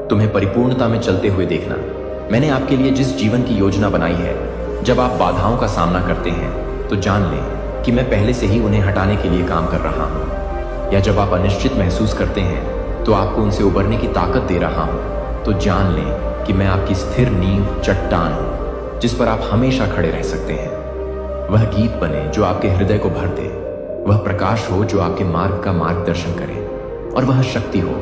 तुम्हें परिपूर्णता में चलते हुए देखना। मैंने आपके लिए जिस जीवन की योजना बनाई है, जब आप बाधाओं का सामना करते हैं तो जान लें कि मैं पहले से ही उन्हें हटाने के लिए काम कर रहा हूँ। या जब आप अनिश्चित महसूस करते हैं तो आपको उनसे उबरने की ताकत दे रहा हूँ, तो जान लें कि मैं आपकी स्थिर नींव चट्टान हूँ जिस पर आप हमेशा खड़े रह सकते हैं। वह गीत बने जो आपके हृदय को भर दे, वह प्रकाश हो जो आपके मार्ग का मार्गदर्शन करे, और वह शक्ति हो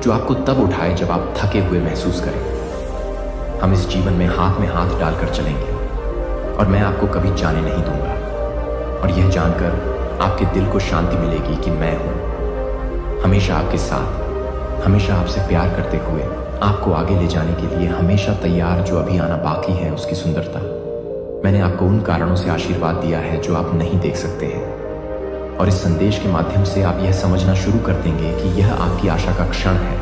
जो आपको तब उठाए जब आप थके हुए महसूस करें। हम इस जीवन में हाथ डालकर चलेंगे और मैं आपको कभी जाने नहीं दूंगा। और यह जानकर आपके दिल को शांति मिलेगी कि मैं हूं हमेशा आपके साथ, हमेशा आपसे प्यार करते हुए, आपको आगे ले जाने के लिए हमेशा तैयार। जो अभी आना बाकी है उसकी सुंदरता। मैंने आपको उन कारणों से आशीर्वाद दिया है जो आप नहीं देख सकते हैं, और इस संदेश के माध्यम से आप यह समझना शुरू कर देंगे कि यह आपकी आशा का क्षण है।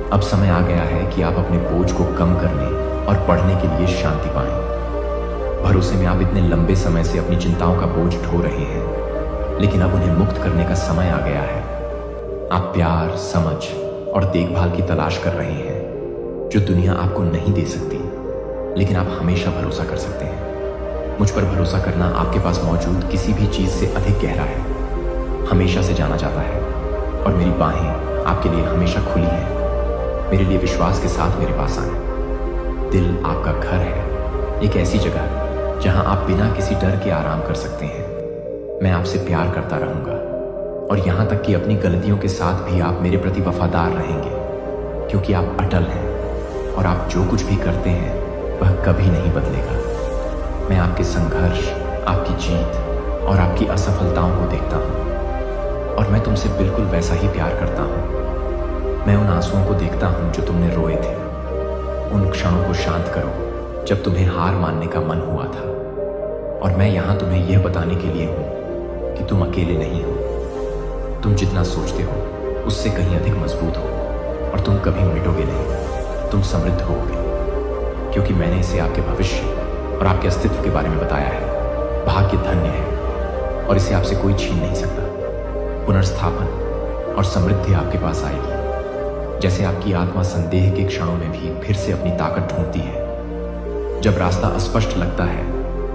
अब समय आ गया है कि आप अपने बोझ को कम करने और पढ़ने के लिए शांति पाएं। भरोसे में आप इतने लंबे समय से अपनी चिंताओं का बोझ ढो रहे हैं, लेकिन अब उन्हें मुक्त करने का समय आ गया है। आप प्यार, समझ और देखभाल की तलाश कर रहे हैं जो दुनिया आपको नहीं दे सकती, लेकिन आप हमेशा भरोसा कर सकते हैं। मुझ पर भरोसा करना आपके पास मौजूद किसी भी चीज से अधिक गहरा है, हमेशा से जाना जाता है, और मेरी बाहें आपके लिए हमेशा खुली हैं। मेरे लिए विश्वास के साथ मेरे पास आए। दिल आपका घर है, एक ऐसी जगह जहां आप बिना किसी डर के आराम कर सकते हैं। मैं आपसे प्यार करता रहूंगा, और यहां तक कि अपनी गलतियों के साथ भी आप मेरे प्रति वफादार रहेंगे, क्योंकि आप अटल हैं और आप जो कुछ भी करते हैं वह कभी नहीं बदलेगा। मैं आपके संघर्ष, आपकी जीत और आपकी असफलताओं को देखता हूँ, और मैं तुमसे बिल्कुल वैसा ही प्यार करता हूँ। मैं उन आंसुओं को देखता हूँ जो तुमने रोए थे। उन क्षणों को शांत करो जब तुम्हें हार मानने का मन हुआ था, और मैं यहाँ तुम्हें यह बताने के लिए हूँ कि तुम अकेले नहीं हो। तुम जितना सोचते हो उससे कहीं अधिक मजबूत हो, और तुम कभी मिटोगे नहीं। तुम समृद्ध होगे, क्योंकि मैंने इसे आपके भविष्य और आपके अस्तित्व के बारे में बताया है। भाग्य धन्य है और इसे आपसे कोई छीन नहीं सकता। पुनर्स्थापन और समृद्धि आपके पास आएगी, जैसे आपकी आत्मा संदेह के क्षणों में भी फिर से अपनी ताकत ढूंढती है। जब रास्ता अस्पष्ट लगता है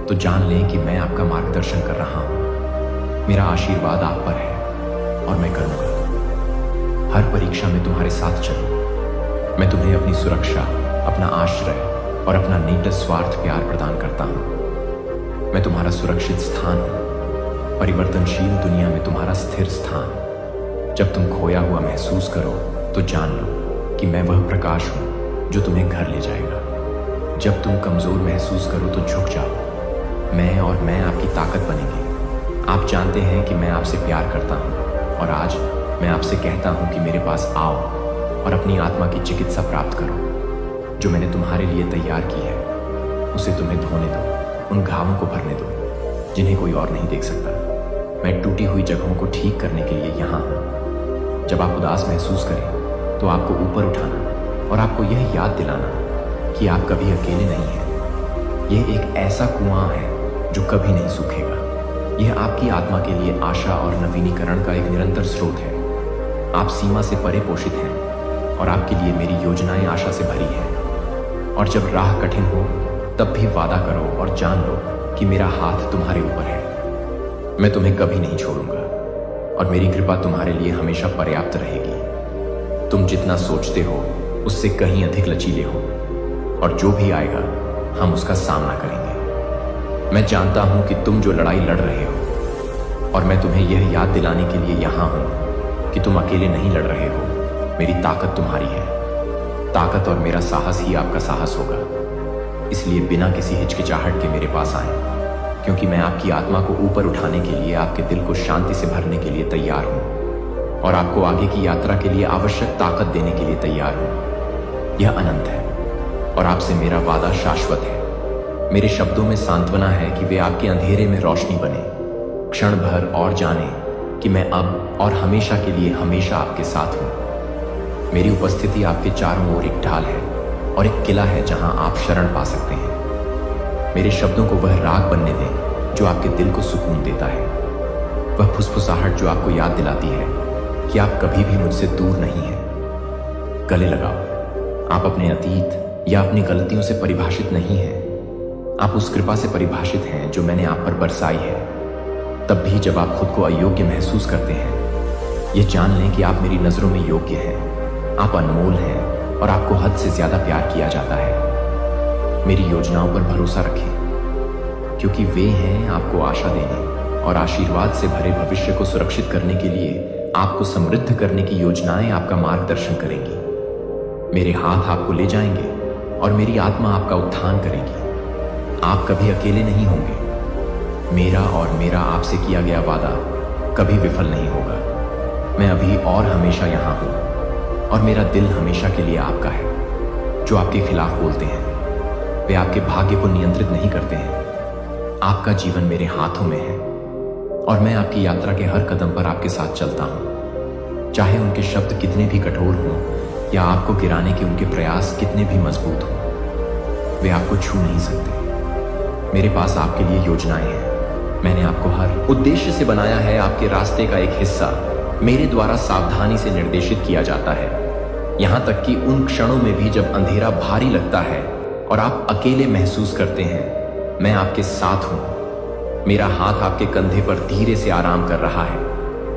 तो जान लें कि मैं आपका मार्गदर्शन कर रहा हूं। मेरा आशीर्वाद आप पर है और मैं करूंगा। हर परीक्षा में तुम्हारे साथ चलूं। मैं तुम्हें अपनी सुरक्षा, अपना आश्रय और अपना निस्वार्थ प्यार प्रदान करता हूं। मैं तुम्हारा सुरक्षित स्थान हूं, परिवर्तनशील दुनिया में तुम्हारा स्थिर स्थान। जब तुम खोया हुआ महसूस करो तो जान लो कि मैं वह प्रकाश हूं जो तुम्हें घर ले जाएगा। जब तुम कमज़ोर महसूस करो तो झुक जाओ। मैं आपकी ताकत बनेंगे। आप जानते हैं कि मैं आपसे प्यार करता हूँ और आज मैं आपसे कहता हूँ कि मेरे पास आओ और अपनी आत्मा की चिकित्सा प्राप्त करो। जो मैंने तुम्हारे लिए तैयार की है उसे तुम्हें धोने दो, उन घावों को भरने दो जिन्हें कोई और नहीं देख सकता। मैं टूटी हुई जगहों को ठीक करने के लिए यहाँ हूँ। जब आप उदास महसूस करें तो आपको ऊपर उठाना और आपको यह याद दिलाना कि आप कभी अकेले नहीं हैं। यह एक ऐसा कुआं है जो कभी नहीं सूखेगा। यह आपकी आत्मा के लिए आशा और नवीनीकरण का एक निरंतर स्रोत है। आप सीमा से परे पोषित हैं और आपके लिए मेरी योजनाएं आशा से भरी हैं। और जब राह कठिन हो तब भी वादा करो और जान लो कि मेरा हाथ तुम्हारे ऊपर है। मैं तुम्हें कभी नहीं छोड़ूंगा और मेरी कृपा तुम्हारे लिए हमेशा पर्याप्त रहेगी। तुम जितना सोचते हो उससे कहीं अधिक लचीले हो और जो भी आएगा हम उसका सामना करेंगे। मैं जानता हूं कि तुम जो लड़ाई लड़ रहे हो और मैं तुम्हें यह याद दिलाने के लिए यहां हूं कि तुम अकेले नहीं लड़ रहे हो। मेरी ताकत तुम्हारी है। ताकत और मेरा साहस ही आपका साहस होगा। इसलिए बिना किसी हिचकिचाहट के मेरे पास आए, क्योंकि मैं आपकी आत्मा को ऊपर उठाने के लिए, आपके दिल को शांति से भरने के लिए तैयार हूं और आपको आगे की यात्रा के लिए आवश्यक ताकत देने के लिए तैयार हूं। यह अनंत है और आपसे मेरा वादा शाश्वत है। मेरे शब्दों में सांत्वना है कि वे आपके अंधेरे में रोशनी बने। क्षण भर और जाने कि मैं अब और हमेशा के लिए हमेशा आपके साथ हूं। मेरी उपस्थिति आपके चारों ओर एक ढाल है और एक किला है जहां आप शरण पा सकते हैं। मेरे शब्दों को वह राग बनने दें जो आपके दिल को सुकून देता है, वह फुसफुसाहट जो आपको याद दिलाती है कि आप कभी भी मुझसे दूर नहीं हैं। गले लगाओ। आप अपने अतीत या अपनी गलतियों से परिभाषित नहीं हैं। आप उस कृपा से परिभाषित हैं जो मैंने आप पर बरसाई है। तब भी जब आप खुद को अयोग्य महसूस करते हैं, ये जान लें कि आप मेरी नज़रों में योग्य हैं। आप अनमोल हैं और आपको हद से ज़्यादा प्यार किया जाता है। मेरी योजनाओं पर भरोसा रखें, क्योंकि वे हैं आपको आशा देने और आशीर्वाद से भरे भविष्य को सुरक्षित करने के लिए आपको समृद्ध करने की योजनाएं आपका मार्गदर्शन करेंगी। मेरे हाथ आपको ले जाएंगे और मेरी आत्मा आपका उत्थान करेगी। आप कभी अकेले नहीं होंगे। मेरा आपसे किया गया वादा कभी विफल नहीं होगा। मैं अभी और हमेशा यहाँ हूँ और मेरा दिल हमेशा के लिए आपका है। जो आपके खिलाफ बोलते हैं वे आपके भाग्य को नियंत्रित नहीं करते हैं। आपका जीवन मेरे हाथों में है और मैं आपकी यात्रा के हर कदम पर आपके साथ चलता हूँ। चाहे उनके शब्द कितने भी कठोर हों या आपको गिराने के उनके प्रयास कितने भी मजबूत हों, वे आपको छू नहीं सकते। मेरे पास आपके लिए योजनाएं हैं। मैंने आपको हर उद्देश्य से बनाया है। आपके रास्ते का एक हिस्सा मेरे द्वारा सावधानी से निर्देशित किया जाता है, यहां तक कि उन क्षणों में भी जब अंधेरा भारी लगता है और आप अकेले महसूस करते हैं, मैं आपके साथ हूं। मेरा हाथ आपके कंधे पर धीरे से आराम कर रहा है।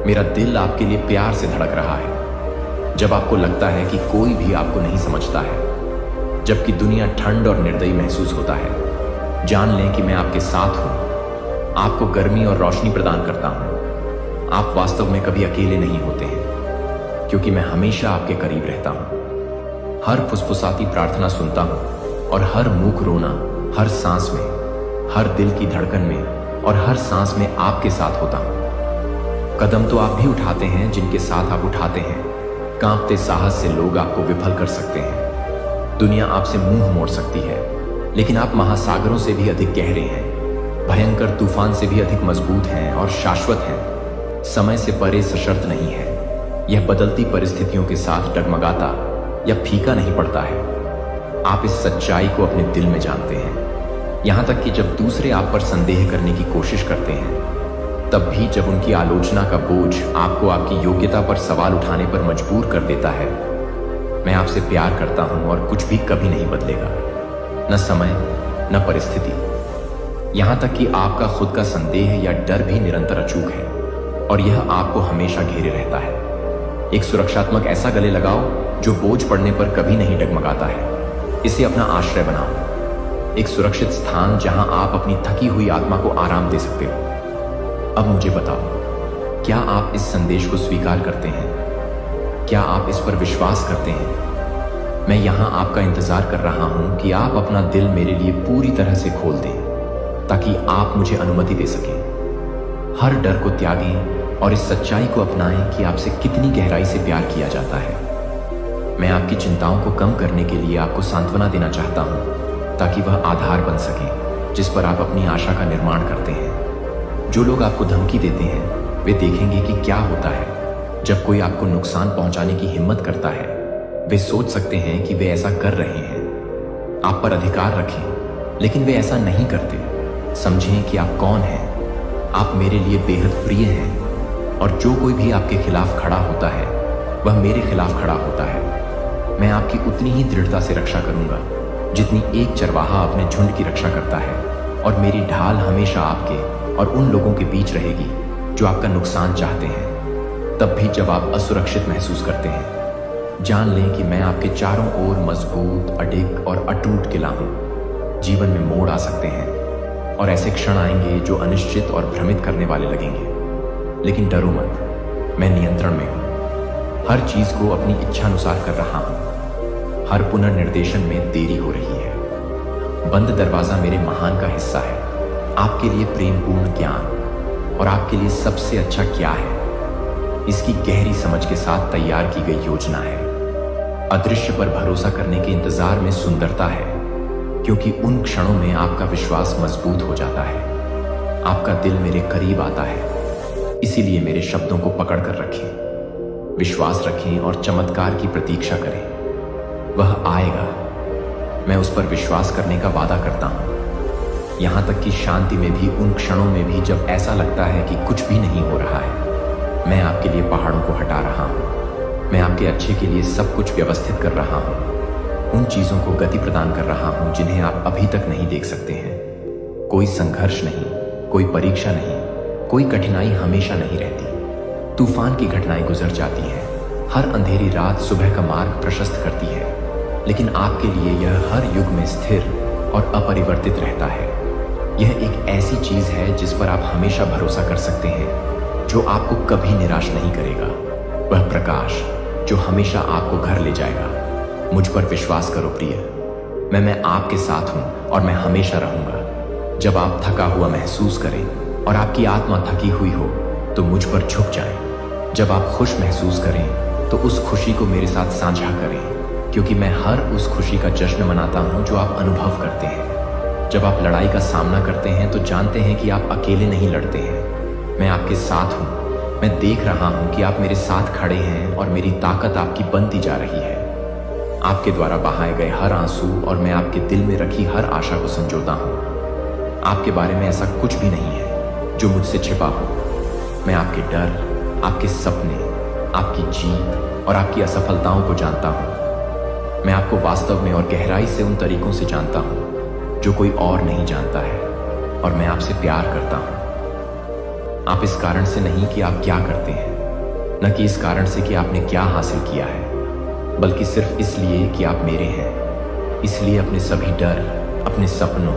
मेरा दिल आपके लिए प्यार से धड़क रहा है। जब आपको लगता है कि कोई भी आपको नहीं समझता है, जबकि दुनिया ठंड और निर्दयी महसूस होता है, जान लें कि मैं आपके साथ हूं। आपको गर्मी और रोशनी प्रदान करता हूं। आप वास्तव में कभी अकेले नहीं होते हैं, क्योंकि मैं हमेशा आपके करीब रहता हूं। हर फुसफुसाती प्रार्थना सुनता हूं और हर मूक रोना, हर सांस में, हर दिल की धड़कन में और हर सांस में आपके साथ होता हूं। कदम तो आप भी उठाते हैं जिनके साथ आप उठाते हैं। कांपते साहस से लोग आपको विफल कर सकते हैं। दुनिया आपसे मुंह मोड़ सकती है, लेकिन आप महासागरों से भी अधिक गहरे हैं, भयंकर तूफान से भी अधिक मजबूत हैं और शाश्वत हैं। समय से परे सशर्त नहीं है। यह बदलती परिस्थितियों के साथ डगमगाता या फीका नहीं पड़ता है। आप इस सच्चाई को अपने दिल में जानते हैं। यहां तक कि जब दूसरे आप पर संदेह करने की कोशिश करते हैं, तब भी जब उनकी आलोचना का बोझ आपको आपकी योग्यता पर सवाल उठाने पर मजबूर कर देता है, मैं आपसे प्यार करता हूं और कुछ भी कभी नहीं बदलेगा। न समय, न परिस्थिति, यहां तक कि आपका खुद का संदेह या डर भी निरंतर अचूक है और यह आपको हमेशा घेरे रहता है। एक सुरक्षात्मक ऐसा गले लगाओ जो बोझ पड़ने पर कभी नहीं डगमगाता है। इसे अपना आश्रय बनाओ, एक सुरक्षित स्थान जहां आप अपनी थकी हुई आत्मा को आराम दे सकते हो। अब मुझे बताओ, क्या आप इस संदेश को स्वीकार करते हैं? क्या आप इस पर विश्वास करते हैं? मैं यहाँ आपका इंतजार कर रहा हूँ कि आप अपना दिल मेरे लिए पूरी तरह से खोल दें, ताकि आप मुझे अनुमति दे सकें। हर डर को त्यागें और इस सच्चाई को अपनाएं कि आपसे कितनी गहराई से प्यार किया जाता है। मैं आपकी चिंताओं को कम करने के लिए आपको सांत्वना देना चाहता हूँ, ताकि वह आधार बन सके जिस पर आप अपनी आशा का निर्माण करते हैं। जो लोग आपको धमकी देते हैं वे देखेंगे कि क्या होता है जब कोई आपको नुकसान पहुंचाने की हिम्मत करता है। वे सोच सकते हैं कि वे ऐसा कर रहे हैं, आप पर अधिकार रखें, लेकिन वे ऐसा नहीं करते। समझें कि आप कौन हैं। आप मेरे लिए बेहद प्रिय हैं और जो कोई भी आपके खिलाफ खड़ा होता है वह मेरे खिलाफ खड़ा होता है। मैं आपकी उतनी ही दृढ़ता से रक्षा करूंगा जितनी एक चरवाहा अपने झुंड की रक्षा करता है, और मेरी ढाल हमेशा आपके और उन लोगों के बीच रहेगी जो आपका नुकसान चाहते हैं। तब भी जब आप असुरक्षित महसूस करते हैं, जान लें कि मैं आपके चारों ओर मजबूत, अडिग और अटूट किला हूं। जीवन में मोड़ आ सकते हैं और ऐसे क्षण आएंगे जो अनिश्चित और भ्रमित करने वाले लगेंगे, लेकिन डरो मत, मैं नियंत्रण में हूं। हर चीज को अपनी इच्छानुसार कर रहा हूं। हर पुनर्निर्देशन में देरी हो रही है। बंद दरवाजा मेरे महान का हिस्सा है। आपके लिए प्रेमपूर्ण ज्ञान और आपके लिए सबसे अच्छा क्या है, इसकी गहरी समझ के साथ तैयार की गई योजना है। अदृश्य पर भरोसा करने के इंतजार में सुंदरता है, क्योंकि उन क्षणों में आपका विश्वास मजबूत हो जाता है। आपका दिल मेरे करीब आता है, इसीलिए मेरे शब्दों को पकड़ कर रखें, विश्वास रखें और चमत्कार की प्रतीक्षा करें। वह आएगा, मैं उस पर विश्वास करने का वादा करता हूं। यहां तक कि शांति में भी, उन क्षणों में भी जब ऐसा लगता है कि कुछ भी नहीं हो रहा है, मैं आपके लिए पहाड़ों को हटा रहा हूं। मैं आपके अच्छे के लिए सब कुछ व्यवस्थित कर रहा हूं। उन चीजों को गति प्रदान कर रहा हूं जिन्हें आप अभी तक नहीं देख सकते हैं। कोई संघर्ष नहीं, कोई परीक्षा नहीं, कोई कठिनाई हमेशा नहीं रहती। तूफान की घटनाएं गुजर जाती हैं, हर अंधेरी रात सुबह का मार्ग प्रशस्त करती है, लेकिन आपके लिए यह हर युग में स्थिर और अपरिवर्तित रहता है। यह एक ऐसी चीज है जिस पर आप हमेशा भरोसा कर सकते हैं, जो आपको कभी निराश नहीं करेगा। वह प्रकाश जो हमेशा आपको घर ले जाएगा। मुझ पर विश्वास करो प्रिय, मैं आपके साथ हूं और मैं हमेशा रहूंगा। जब आप थका हुआ महसूस करें और आपकी आत्मा थकी हुई हो तो मुझ पर झुक जाएं। जब आप खुश महसूस करें तो उस खुशी को मेरे साथ साझा करें, क्योंकि मैं हर उस खुशी का जश्न मनाता हूं जो आप अनुभव करते हैं। जब आप लड़ाई का सामना करते हैं तो जानते हैं कि आप अकेले नहीं लड़ते हैं, मैं आपके साथ हूं। मैं देख रहा हूं कि आप मेरे साथ खड़े हैं और मेरी ताकत आपकी बनती जा रही है। आपके द्वारा बहाए गए हर आंसू और मैं आपके दिल में रखी हर आशा को संजोता हूं। आपके बारे में ऐसा कुछ भी नहीं है जो मुझसे छिपा हो। मैं आपके डर, आपके सपने, आपकी जीत और आपकी असफलताओं को जानता हूं। मैं आपको वास्तव में और गहराई से उन तरीकों से जानता हूं जो कोई और नहीं जानता है, और मैं आपसे प्यार करता हूं। आप इस कारण से नहीं कि आप क्या करते हैं, न कि इस कारण से कि आपने क्या हासिल किया है, बल्कि सिर्फ इसलिए कि आप मेरे हैं। इसलिए अपने सभी डर, अपने सपनों,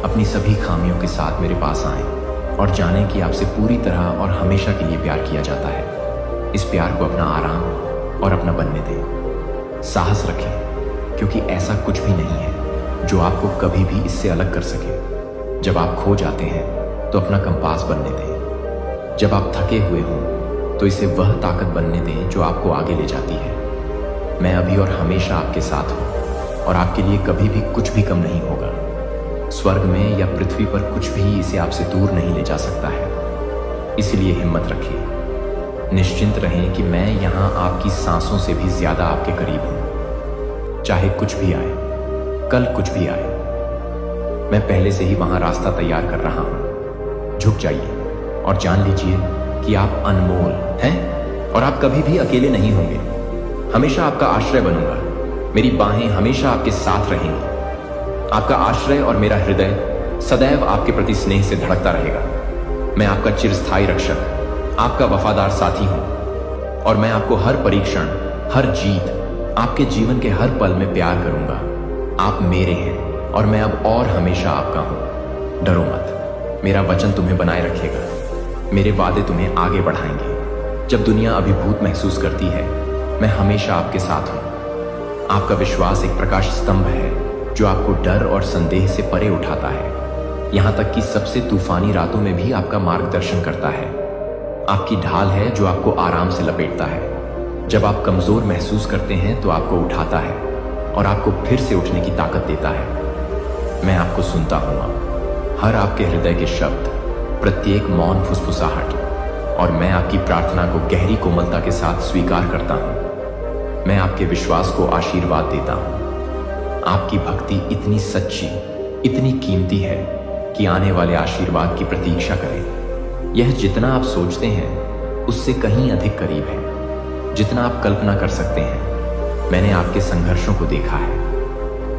अपनी सभी खामियों के साथ मेरे पास आएं और जानें कि आपसे पूरी तरह और हमेशा के लिए प्यार किया जाता है। इस प्यार को अपना आराम और अपना बनने दें। साहस रखें, क्योंकि ऐसा कुछ भी नहीं है जो आपको कभी भी इससे अलग कर सके। जब आप खो जाते हैं तो अपना कंपास बनने दें। जब आप थके हुए हों तो इसे वह ताकत बनने दें जो आपको आगे ले जाती है। मैं अभी और हमेशा आपके साथ हूं और आपके लिए कभी भी कुछ भी कम नहीं होगा। स्वर्ग में या पृथ्वी पर कुछ भी इसे आपसे दूर नहीं ले जा सकता है। इसलिए हिम्मत रखिए, निश्चिंत रहें कि मैं यहां आपकी सांसों से भी ज्यादा आपके करीब हूं। चाहे कुछ भी आए, कल कुछ भी आए, मैं पहले से ही वहां रास्ता तैयार कर रहा हूं। झुक जाइए और जान लीजिए कि आप अनमोल हैं और आप कभी भी अकेले नहीं होंगे। हमेशा आपका आश्रय बनूंगा। मेरी बाहें हमेशा आपके साथ रहेंगी। आपका आश्रय और मेरा हृदय सदैव आपके प्रति स्नेह से धड़कता रहेगा। मैं आपका चिरस्थायी रक्षक, आपका वफादार साथी हूं, और मैं आपको हर परीक्षण, हर जीत, आपके जीवन के हर पल में प्यार करूंगा। आप मेरे हैं और मैं अब और हमेशा आपका हूं। डरो मत, मेरा वचन तुम्हें बनाए रखेगा। मेरे वादे तुम्हें आगे बढ़ाएंगे। जब दुनिया अभिभूत महसूस करती है, मैं हमेशा आपके साथ हूं। आपका विश्वास एक प्रकाश स्तंभ है जो आपको डर और संदेह से परे उठाता है, यहाँ तक कि सबसे तूफानी रातों में भी आपका मार्गदर्शन करता है। आपकी ढाल है जो आपको आराम से लपेटता है। जब आप कमजोर महसूस करते हैं तो आपको उठाता है और आपको फिर से उठने की ताकत देता है। मैं आपको सुनता हूँ, हर आपके हृदय के शब्द, प्रत्येक मौन फुसफुसाहट, और मैं आपकी प्रार्थना को गहरी कोमलता के साथ स्वीकार करता हूँ। मैं आपके विश्वास को आशीर्वाद देता हूँ। आपकी भक्ति इतनी सच्ची, इतनी कीमती है कि आने वाले आशीर्वाद की प्रतीक्षा करें। यह जितना आप सोचते हैं उससे कहीं अधिक करीब है, जितना आप कल्पना कर सकते हैं। मैंने आपके संघर्षों को देखा है,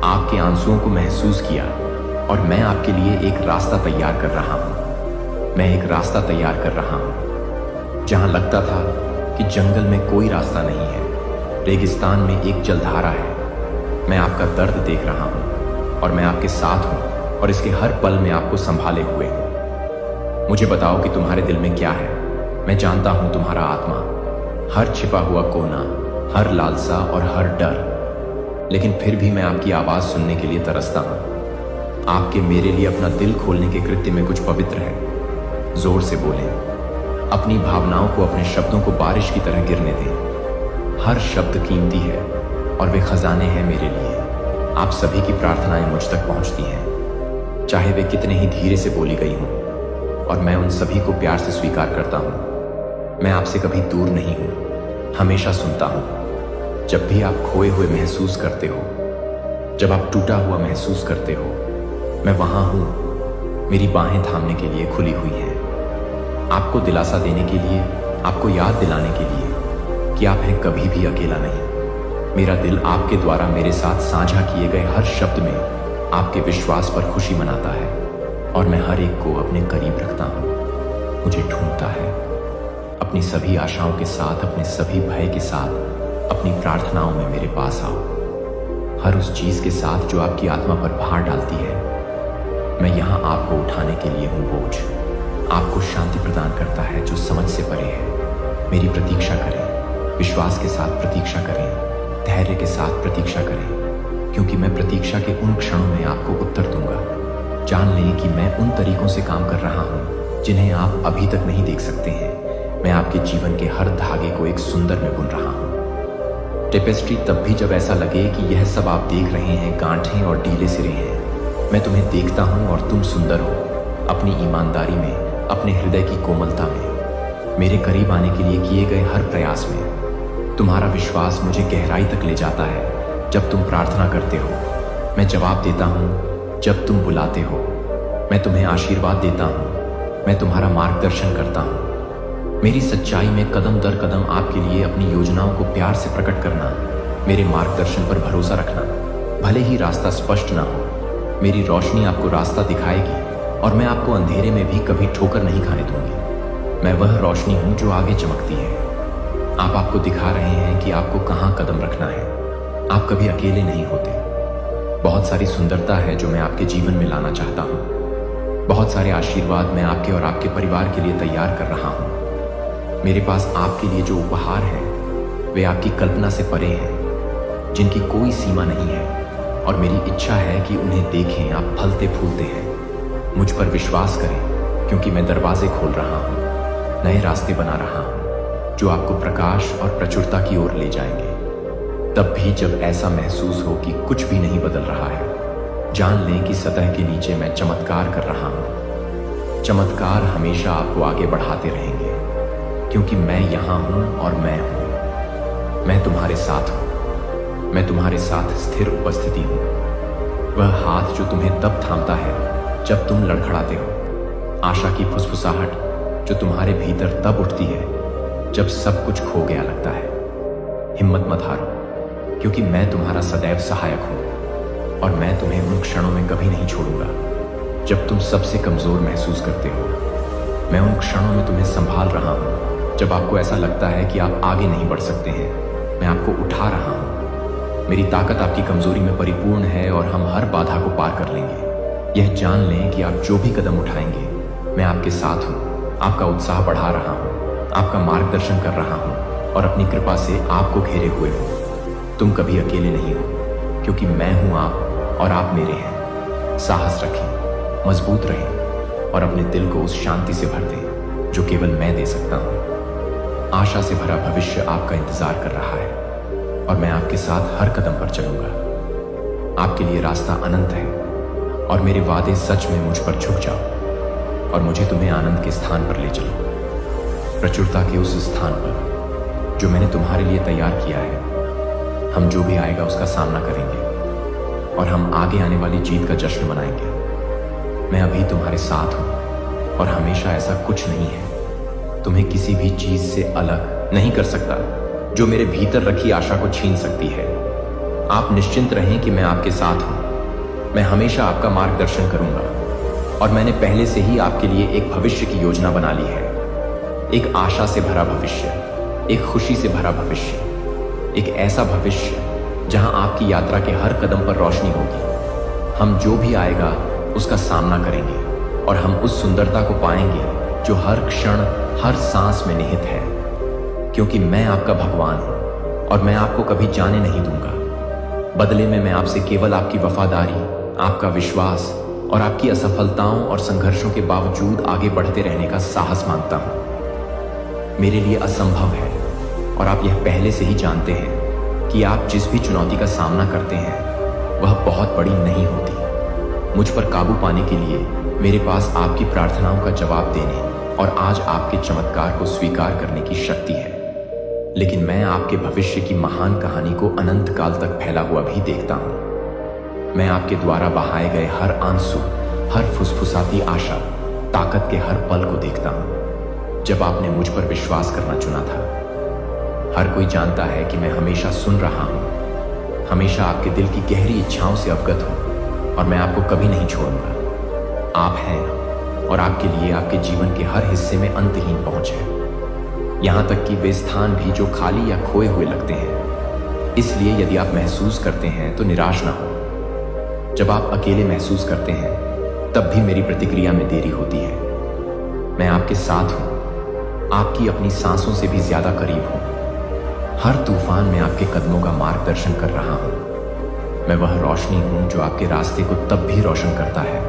आपके आंसुओं को महसूस किया, और मैं आपके लिए एक रास्ता तैयार कर रहा हूँ। मैं एक रास्ता तैयार कर रहा हूँ जहाँ लगता था कि जंगल में कोई रास्ता नहीं है, रेगिस्तान में एक जलधारा है। मैं आपका दर्द देख रहा हूँ और मैं आपके साथ हूँ और इसके हर पल में आपको संभाले हुए हूँ। मुझे बताओ कि तुम्हारे दिल में क्या है। मैं जानता हूँ तुम्हारा आत्मा, हर छिपा हुआ कोना, हर लालसा और हर डर। लेकिन फिर भी मैं आपकी आवाज़ सुनने के लिए तरसता हूँ। आपके मेरे लिए अपना दिल खोलने के कृत्य में कुछ पवित्र है। जोर से बोलें, अपनी भावनाओं को अपने शब्दों को बारिश की तरह गिरने दें। हर शब्द कीमती है और वे खजाने हैं मेरे लिए। आप सभी की प्रार्थनाएं मुझ तक पहुंचती हैं, चाहे वे कितने ही धीरे से बोली गई हों, और मैं उन सभी को प्यार से स्वीकार करता हूं। मैं आपसे कभी दूर नहीं हूं, हमेशा सुनता हूं। जब भी आप खोए हुए महसूस करते हो, जब आप टूटा हुआ महसूस करते हो, मैं वहां हूं। मेरी बाहें थामने के लिए खुली हुई हैं, आपको दिलासा देने के लिए, आपको याद दिलाने के लिए कि आप हैं कभी भी अकेला नहीं। मेरा दिल आपके द्वारा मेरे साथ साझा किए गए हर शब्द में आपके विश्वास पर खुशी मनाता है, और मैं हर एक को अपने करीब रखता हूँ। मुझे ढूंढता है। अपनी सभी आशाओं के साथ, अपने सभी भय के साथ, अपनी प्रार्थनाओं में मेरे पास आओ। हर उस चीज के साथ जो आपकी आत्मा पर भार डालती है। मैं यहाँ आपको उठाने के लिए हूँ बोझ। आपको शांति प्रदान करता है जो समझ से परे है। मेरी प्रतीक्षा करें, विश्वास के साथ प्रतीक्षा करें, धैर्य के साथ प्रतीक्षा करें, क्योंकि मैं प्रतीक्षा के उन क्षणों में आपको उत्तर दूंगा। जान लें कि मैं उन तरीकों से काम कर रहा हूं जिन्हें आप अभी तक नहीं देख सकते हैं। मैं आपके जीवन के हर धागे को एक सुंदर में बुन रहा हूं। टेपेस्ट्री तब भी जब ऐसा लगे कि यह सब आप देख रहे हैं गांठें और ढीले सिरे हैं। मैं तुम्हें देखता हूं और तुम सुंदर हो, अपनी ईमानदारी में, अपने हृदय की कोमलता में, मेरे करीब आने के लिए किए गए हर प्रयास में। तुम्हारा विश्वास मुझे गहराई तक ले जाता है। जब तुम प्रार्थना करते हो, मैं जवाब देता हूँ। जब तुम बुलाते हो, मैं तुम्हें आशीर्वाद देता हूँ। मैं तुम्हारा मार्गदर्शन करता हूँ। मेरी सच्चाई में कदम दर कदम आपके लिए अपनी योजनाओं को प्यार से प्रकट करना, मेरे मार्गदर्शन पर भरोसा रखना। भले ही रास्ता स्पष्ट ना हो, मेरी रोशनी आपको रास्ता दिखाएगी, और मैं आपको अंधेरे में भी कभी ठोकर नहीं खाने दूंगी। मैं वह रोशनी हूँ जो आगे चमकती है। आप आपको दिखा रहे हैं कि आपको कहाँ कदम रखना है। आप कभी अकेले नहीं होते। बहुत सारी सुंदरता है जो मैं आपके जीवन में लाना चाहता हूँ। बहुत सारे आशीर्वाद मैं आपके और आपके परिवार के लिए तैयार कर रहा हूँ। मेरे पास आपके लिए जो उपहार हैं, वे आपकी कल्पना से परे हैं, जिनकी कोई सीमा नहीं है, और मेरी इच्छा है कि उन्हें देखें। आप फलते फूलते हैं। मुझ पर विश्वास करें, क्योंकि मैं दरवाजे खोल रहा हूँ, नए रास्ते बना रहा हूँ जो आपको प्रकाश और प्रचुरता की ओर ले जाएंगे। तब भी जब ऐसा महसूस हो कि कुछ भी नहीं बदल रहा है, जान लें कि सतह के नीचे मैं चमत्कार कर रहा हूँ। चमत्कार हमेशा आपको आगे बढ़ाते रहेंगे, क्योंकि मैं यहाँ हूँ और मैं हूँ। मैं तुम्हारे साथ हूँ। मैं तुम्हारे साथ स्थिर उपस्थिति हूँ। वह हाथ जो तुम्हें तब थामता है जब तुम लड़खड़ाते हो। आशा की फुसफुसाहट जो तुम्हारे भीतर तब उठती है जब सब कुछ खो गया लगता है। हिम्मत मत हारो, क्योंकि मैं तुम्हारा सदैव सहायक हूँ, और मैं तुम्हें उन क्षणों में कभी नहीं छोड़ूंगा जब तुम सबसे कमजोर महसूस करते हो। मैं उन क्षणों में तुम्हें संभाल रहा हूँ जब आपको ऐसा लगता है कि आप आगे नहीं बढ़ सकते हैं। मैं आपको उठा रहा हूँ। मेरी ताकत आपकी कमजोरी में परिपूर्ण है, और हम हर बाधा को पार कर लेंगे। यह जान लें कि आप जो भी कदम उठाएंगे, मैं आपके साथ हूँ। आपका उत्साह बढ़ा रहा हूँ, आपका मार्गदर्शन कर रहा हूँ, और अपनी कृपा से आपको घेरे हुए हूँ। तुम कभी अकेले नहीं हो, क्योंकि मैं हूं आप और आप मेरे हैं। साहस रखें, मजबूत रहें और अपने दिल को उस शांति से भर दें जो केवल मैं दे सकता हूं। आशा से भरा भविष्य आपका इंतजार कर रहा है और मैं आपके साथ हर कदम पर चलूंगा। आपके लिए रास्ता अनंत है और मेरे वादे सच में मुझ पर झुक जाओ और मुझे तुम्हें आनंद के स्थान पर ले चलो, प्रचुरता के उस स्थान पर जो मैंने तुम्हारे लिए तैयार किया है। हम जो भी आएगा उसका सामना करेंगे और हम आगे आने वाली जीत का जश्न मनाएंगे। मैं अभी तुम्हारे साथ हूं और हमेशा ऐसा कुछ नहीं है तुम्हें किसी भी चीज से अलग नहीं कर सकता जो मेरे भीतर रखी आशा को छीन सकती है। आप निश्चिंत रहें कि मैं आपके साथ हूं। मैं हमेशा आपका मार्गदर्शन करूंगा और मैंने पहले से ही आपके लिए एक भविष्य की योजना बना ली है। एक आशा से भरा भविष्य, एक खुशी से भरा भविष्य, एक ऐसा भविष्य जहां आपकी यात्रा के हर कदम पर रोशनी होगी। हम जो भी आएगा उसका सामना करेंगे और हम उस सुंदरता को पाएंगे जो हर क्षण, हर सांस में निहित है। क्योंकि मैं आपका भगवान हूं और मैं आपको कभी जाने नहीं दूंगा। बदले में मैं आपसे केवल आपकी वफादारी, आपका विश्वास और आपकी असफलताओं और संघर्षों के बावजूद आगे बढ़ते रहने का साहस मांगता हूं। मेरे लिए असंभव है और आप यह पहले से ही जानते हैं कि आप जिस भी चुनौती का सामना करते हैं वह बहुत बड़ी नहीं होती। मुझ पर काबू पाने के लिए मेरे पास आपकी प्रार्थनाओं का जवाब देने और आज आपके चमत्कार को स्वीकार करने की शक्ति है। लेकिन मैं आपके भविष्य की महान कहानी को अनंत काल तक फैला हुआ भी देखता हूं। मैं आपके द्वारा बहाए गए हर आंसू, हर फुसफुसाती आशा, ताकत के हर पल को देखता हूं। जब आपने मुझ पर विश्वास करना चुना था, हर कोई जानता है कि मैं हमेशा सुन रहा हूं, हमेशा आपके दिल की गहरी इच्छाओं से अवगत हूं और मैं आपको कभी नहीं छोड़ूंगा। आप हैं और आपके लिए आपके जीवन के हर हिस्से में अंतहीन पहुंच है, यहां तक कि वे स्थान भी जो खाली या खोए हुए लगते हैं। इसलिए यदि आप महसूस करते हैं तो निराश ना हो। जब आप अकेले महसूस करते हैं तब भी मेरी प्रतिक्रिया में देरी होती है। मैं आपके साथ हूं, आपकी अपनी सांसों से भी ज्यादा करीब हूं। हर तूफान में आपके कदमों का मार्गदर्शन कर रहा हूं। मैं वह रोशनी हूं जो आपके रास्ते को तब भी रोशन करता है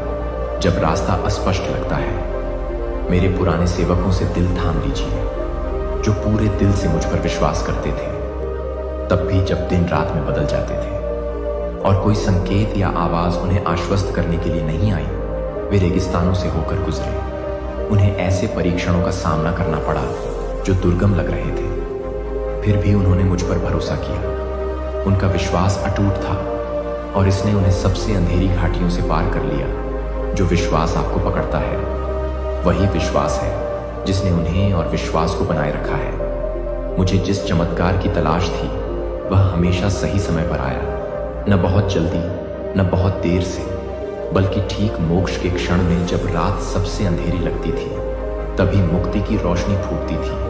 जब रास्ता अस्पष्ट लगता है। मेरे पुराने सेवकों से दिल थाम लीजिए जो पूरे दिल से मुझ पर विश्वास करते थे, तब भी जब दिन रात में बदल जाते थे और कोई संकेत या आवाज उन्हें आश्वस्त करने के लिए नहीं आई। वे रेगिस्तानों से होकर गुजरे। उन्हें ऐसे परीक्षणों का सामना करना पड़ा जो दुर्गम लग रहे थे, फिर भी उन्होंने मुझ पर भरोसा किया। उनका विश्वास अटूट था और इसने उन्हें सबसे अंधेरी घाटियों से पार कर लिया। जो विश्वास आपको पकड़ता है वही विश्वास है जिसने उन्हें और विश्वास को बनाए रखा है। मुझे जिस चमत्कार की तलाश थी वह हमेशा सही समय पर आया, न बहुत जल्दी न बहुत देर से, बल्कि ठीक मोक्ष के क्षण में जब रात सबसे अंधेरी लगती थी तभी मुक्ति की रोशनी फूटती थी।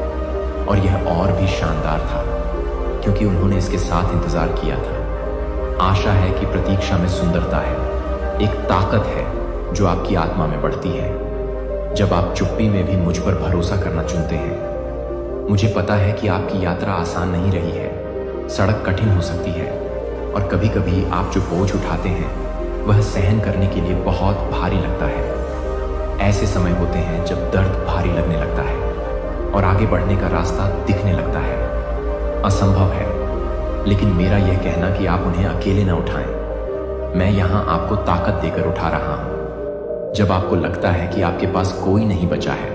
और यह और भी शानदार था क्योंकि उन्होंने इसके साथ इंतजार किया था। आशा है कि प्रतीक्षा में सुंदरता है, एक ताकत है जो आपकी आत्मा में बढ़ती है जब आप चुप्पी में भी मुझ पर भरोसा करना चुनते हैं। मुझे पता है कि आपकी यात्रा आसान नहीं रही है, सड़क कठिन हो सकती है और कभी कभी आप जो बोझ उठाते हैं वह सहन करने के लिए बहुत भारी लगता है। ऐसे समय होते हैं जब दर्द भारी लगने लगता है और आगे बढ़ने का रास्ता दिखने लगता है। असंभव है, लेकिन मेरा यह कहना कि आप उन्हें अकेले न उठाएं। मैं यहां आपको ताकत देकर उठा रहा हूं। जब आपको लगता है कि आपके पास कोई नहीं बचा है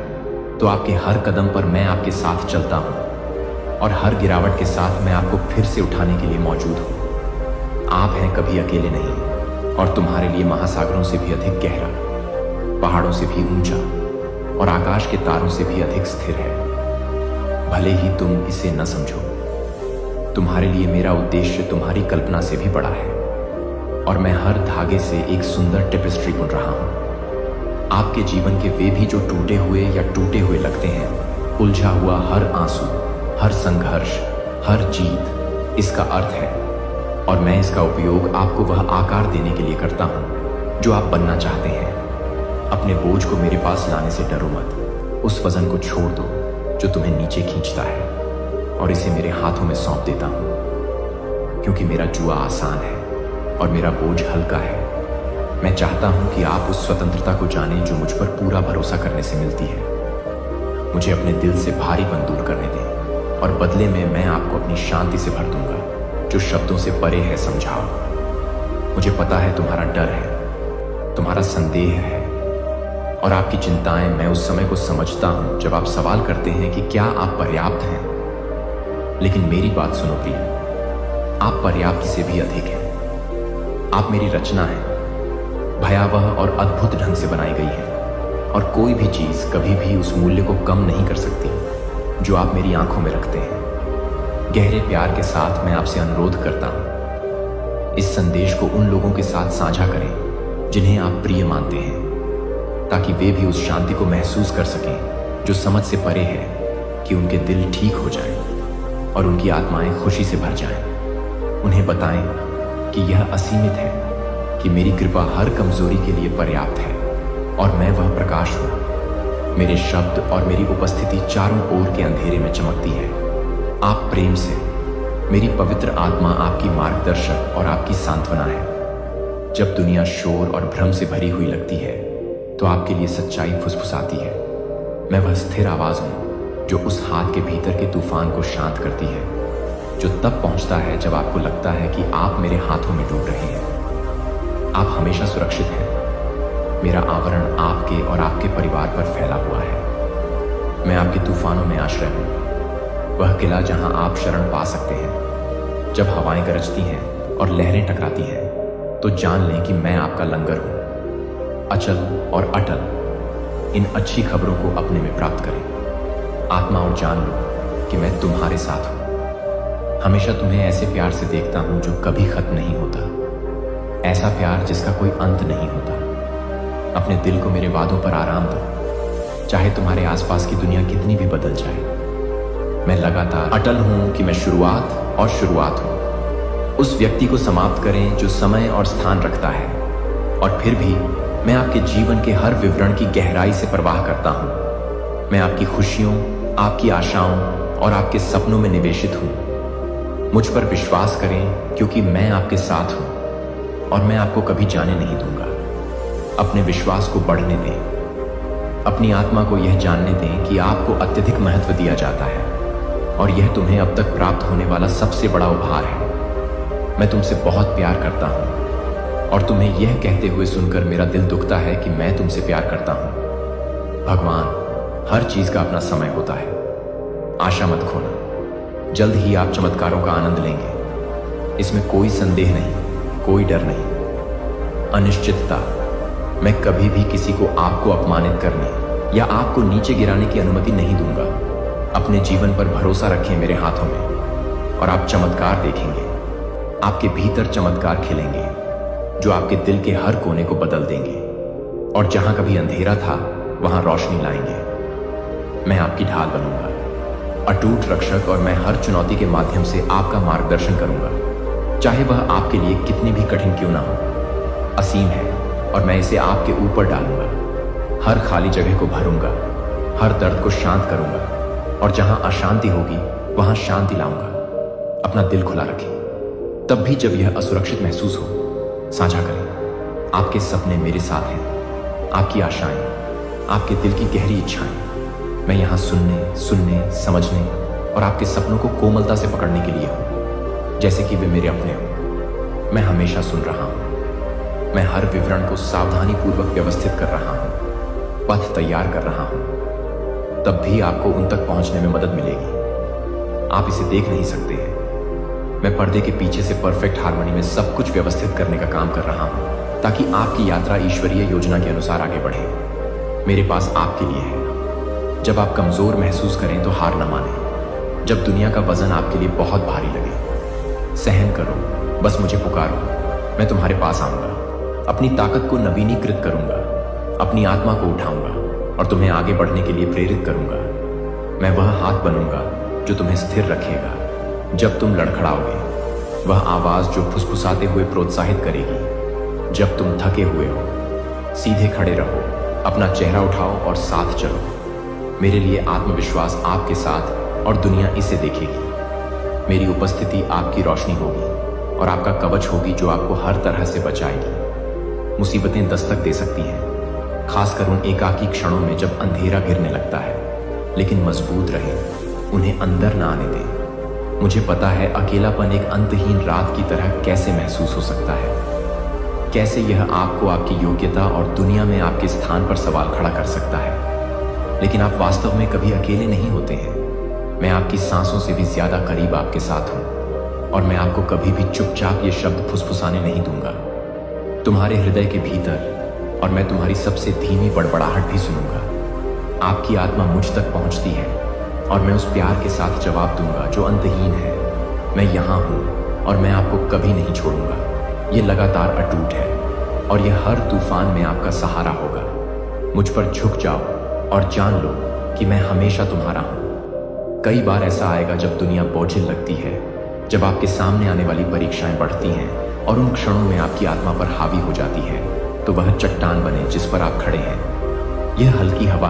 तो आपके हर कदम पर मैं आपके साथ चलता हूं और हर गिरावट के साथ मैं आपको फिर से उठाने के लिए मौजूद हूं। आप हैं कभी अकेले नहीं और तुम्हारे लिए महासागरों से भी अधिक गहरा, पहाड़ों से भी ऊंचा और आकाश के तारों से भी अधिक स्थिर है। भले ही तुम इसे न समझो, तुम्हारे लिए मेरा उद्देश्य तुम्हारी कल्पना से भी बड़ा है और मैं हर धागे से एक सुंदर टेपेस्ट्री बुन रहा हूं। आपके जीवन के वे भी जो टूटे हुए या टूटे हुए लगते हैं, उलझा हुआ हर आंसू, हर संघर्ष, हर जीत इसका अर्थ है और मैं इसका उपयोग आपको वह आकार देने के लिए करता हूं जो आप बनना चाहते हैं। अपने बोझ को मेरे पास लाने से डरो मत। उस वजन को छोड़ दो जो तुम्हें नीचे खींचता है और इसे मेरे हाथों में सौंप देता हूं, क्योंकि मेरा जुआ आसान है और मेरा बोझ हल्का है। मैं चाहता हूं कि आप उस स्वतंत्रता को जानें जो मुझ पर पूरा भरोसा करने से मिलती है। मुझे अपने दिल से भारीपन दूर करने दें और बदले में मैं आपको अपनी शांति से भर दूंगा जो शब्दों से परे है। समझाओ, मुझे पता है तुम्हारा डर है, तुम्हारा संदेह है और आपकी चिंताएं। मैं उस समय को समझता हूं जब आप सवाल करते हैं कि क्या आप पर्याप्त हैं। लेकिन मेरी बात सुनो प्रिय, आप पर्याप्त से भी अधिक हैं। आप मेरी रचना है, भयावह और अद्भुत ढंग से बनाई गई है और कोई भी चीज कभी भी उस मूल्य को कम नहीं कर सकती जो आप मेरी आंखों में रखते हैं। गहरे प्यार के साथ मैं आपसे अनुरोध करता हूं, इस संदेश को उन लोगों के साथ साझा करें जिन्हें आप प्रिय मानते हैं, ताकि वे भी उस शांति को महसूस कर सकें जो समझ से परे है कि उनके दिल ठीक हो जाएं और उनकी आत्माएं खुशी से भर जाएं। उन्हें बताएं कि यह असीमित है, कि मेरी कृपा हर कमजोरी के लिए पर्याप्त है और मैं वह प्रकाश हूं। मेरे शब्द और मेरी उपस्थिति चारों ओर के अंधेरे में चमकती है। आप प्रेम से, मेरी पवित्र आत्मा आपकी मार्गदर्शक और आपकी सांत्वना है। जब दुनिया शोर और भ्रम से भरी हुई लगती है तो आपके लिए सच्चाई फुसफुसाती है। मैं वह स्थिर आवाज हूं जो उस हाथ के भीतर के तूफान को शांत करती है, जो तब पहुंचता है जब आपको लगता है कि आप मेरे हाथों में डूब रहे हैं। आप हमेशा सुरक्षित हैं। मेरा आवरण आपके और आपके परिवार पर फैला हुआ है। मैं आपके तूफानों में आश्रय हूं, वह किला जहां आप शरण पा सकते हैं। जब हवाएं गरजती हैं और लहरें टकराती हैं तो जान लें कि मैं आपका लंगर हूं, अचल और अटल। इन अच्छी खबरों को अपने में प्राप्त करें आत्मा, और जान लो कि मैं तुम्हारे साथ हूं। हमेशा तुम्हें ऐसे प्यार से देखता हूं जो कभी खत्म नहीं होता, ऐसा प्यार जिसका कोई अंत नहीं होता। अपने दिल को मेरे वादों पर आराम दो, चाहे तुम्हारे आसपास की दुनिया कितनी भी बदल जाए। मैं लगातार अटल हूं कि मैं शुरुआत और शुरुआत हूं। उस व्यक्ति को समाप्त करें जो समय और स्थान रखता है, और फिर भी मैं आपके जीवन के हर विवरण की गहराई से परवाह करता हूं। मैं आपकी खुशियों, आपकी आशाओं और आपके सपनों में निवेशित हूं। मुझ पर विश्वास करें क्योंकि मैं आपके साथ हूं और मैं आपको कभी जाने नहीं दूंगा। अपने विश्वास को बढ़ने दें। अपनी आत्मा को यह जानने दें कि आपको अत्यधिक महत्व दिया जाता है और यह तुम्हें अब तक प्राप्त होने वाला सबसे बड़ा उपहार है। मैं तुमसे बहुत प्यार करता हूं और तुम्हें यह कहते हुए सुनकर मेरा दिल दुखता है कि मैं तुमसे प्यार करता हूं। भगवान, हर चीज का अपना समय होता है। आशा मत खोना, जल्द ही आप चमत्कारों का आनंद लेंगे। इसमें कोई संदेह नहीं, कोई डर नहीं। अनिश्चितता, मैं कभी भी किसी को आपको अपमानित करने या आपको नीचे गिराने की अनुमति नहीं दूंगा। अपने जीवन पर भरोसा रखें मेरे हाथों में और आप चमत्कार देखेंगे। आपके भीतर चमत्कार खिलेंगे जो आपके दिल के हर कोने को बदल देंगे और जहां कभी अंधेरा था वहां रोशनी लाएंगे। मैं आपकी ढाल बनूंगा, अटूट रक्षक, और मैं हर चुनौती के माध्यम से आपका मार्गदर्शन करूंगा, चाहे वह आपके लिए कितनी भी कठिन क्यों ना हो। असीम है और मैं इसे आपके ऊपर डालूंगा। हर खाली जगह को भरूंगा, हर दर्द को शांत करूंगा और जहां अशांति होगी वहां शांति लाऊंगा। अपना दिल खुला रखें। तब भी जब यह असुरक्षित महसूस हो, साझा करें। आपके सपने मेरे साथ हैं, आपकी आशाएं, आपके दिल की गहरी इच्छाएं। मैं यहाँ सुनने, समझने और आपके सपनों को कोमलता से पकड़ने के लिए हूँ, जैसे कि वे मेरे अपने हों। मैं हमेशा सुन रहा हूँ। मैं हर विवरण को सावधानी पूर्वक व्यवस्थित कर रहा हूँ, पथ तैयार कर रहा हूँ। तब भी आपको उन तक पहुंचने में मदद मिलेगी। आप इसे देख नहीं सकते हैं। मैं पर्दे के पीछे से परफेक्ट हार्मनी में सब कुछ व्यवस्थित करने का काम कर रहा हूं ताकि आपकी यात्रा ईश्वरीय योजना के अनुसार आगे बढ़े। मेरे पास आपके लिए है। जब आप कमजोर महसूस करें तो हार न मानें। जब दुनिया का वजन आपके लिए बहुत भारी लगे, सहन करो, बस मुझे पुकारो। मैं तुम्हारे पास आऊंगा, अपनी ताकत को नवीनीकृत करूंगा, अपनी आत्मा को उठाऊंगा और तुम्हें आगे बढ़ने के लिए प्रेरित करूंगा। मैं वह हाथ बनूंगा जो तुम्हें स्थिर रखेगा जब तुम लड़खड़ाओगे, वह आवाज जो फुसफुसाते हुए प्रोत्साहित करेगी जब तुम थके हुए हो। सीधे खड़े रहो, अपना चेहरा उठाओ और साथ चलो। मेरे लिए आत्मविश्वास आपके साथ और दुनिया इसे देखेगी। मेरी उपस्थिति आपकी रोशनी होगी। और आपका कवच होगी जो आपको हर तरह से बचाएगी। मुसीबतें दस्तक दे सकती हैं, खासकर उन एकाकी क्षणों में जब अंधेरा गिरने लगता है, लेकिन मजबूत रहें, उन्हें अंदर ना आने दें। मुझे पता है अकेलापन एक अंतहीन रात की तरह कैसे महसूस हो सकता है, कैसे यह आपको आपकी योग्यता और दुनिया में आपके स्थान पर सवाल खड़ा कर सकता है। लेकिन आप वास्तव में कभी अकेले नहीं होते हैं। मैं आपकी सांसों से भी ज्यादा करीब आपके साथ हूं, और मैं आपको कभी भी चुपचाप ये शब्द फुसफुसाने नहीं दूंगा। तुम्हारे हृदय के भीतर, और मैं तुम्हारी सबसे धीमी बड़बड़ाहट भी सुनूंगा। आपकी आत्मा मुझ तक पहुंचती है, और मैं उस प्यार के साथ जवाब दूंगा जो अंतहीन है। मैं यहाँ हूँ, और मैं आपको कभी नहीं छोड़ूंगा। ये लगातार अटूट है, और यह हर तूफान में आपका सहारा होगा। मुझ पर झुक जाओ और जान लो कि मैं हमेशा तुम्हारा हूँ। कई बार ऐसा आएगा जब दुनिया बोझिल लगती है, जब आपके सामने आने वाली परीक्षाएं बढ़ती हैं और उन क्षणों में आपकी आत्मा पर हावी हो जाती है, तो वह चट्टान बने जिस पर आप खड़े हैं। यह हल्की हवा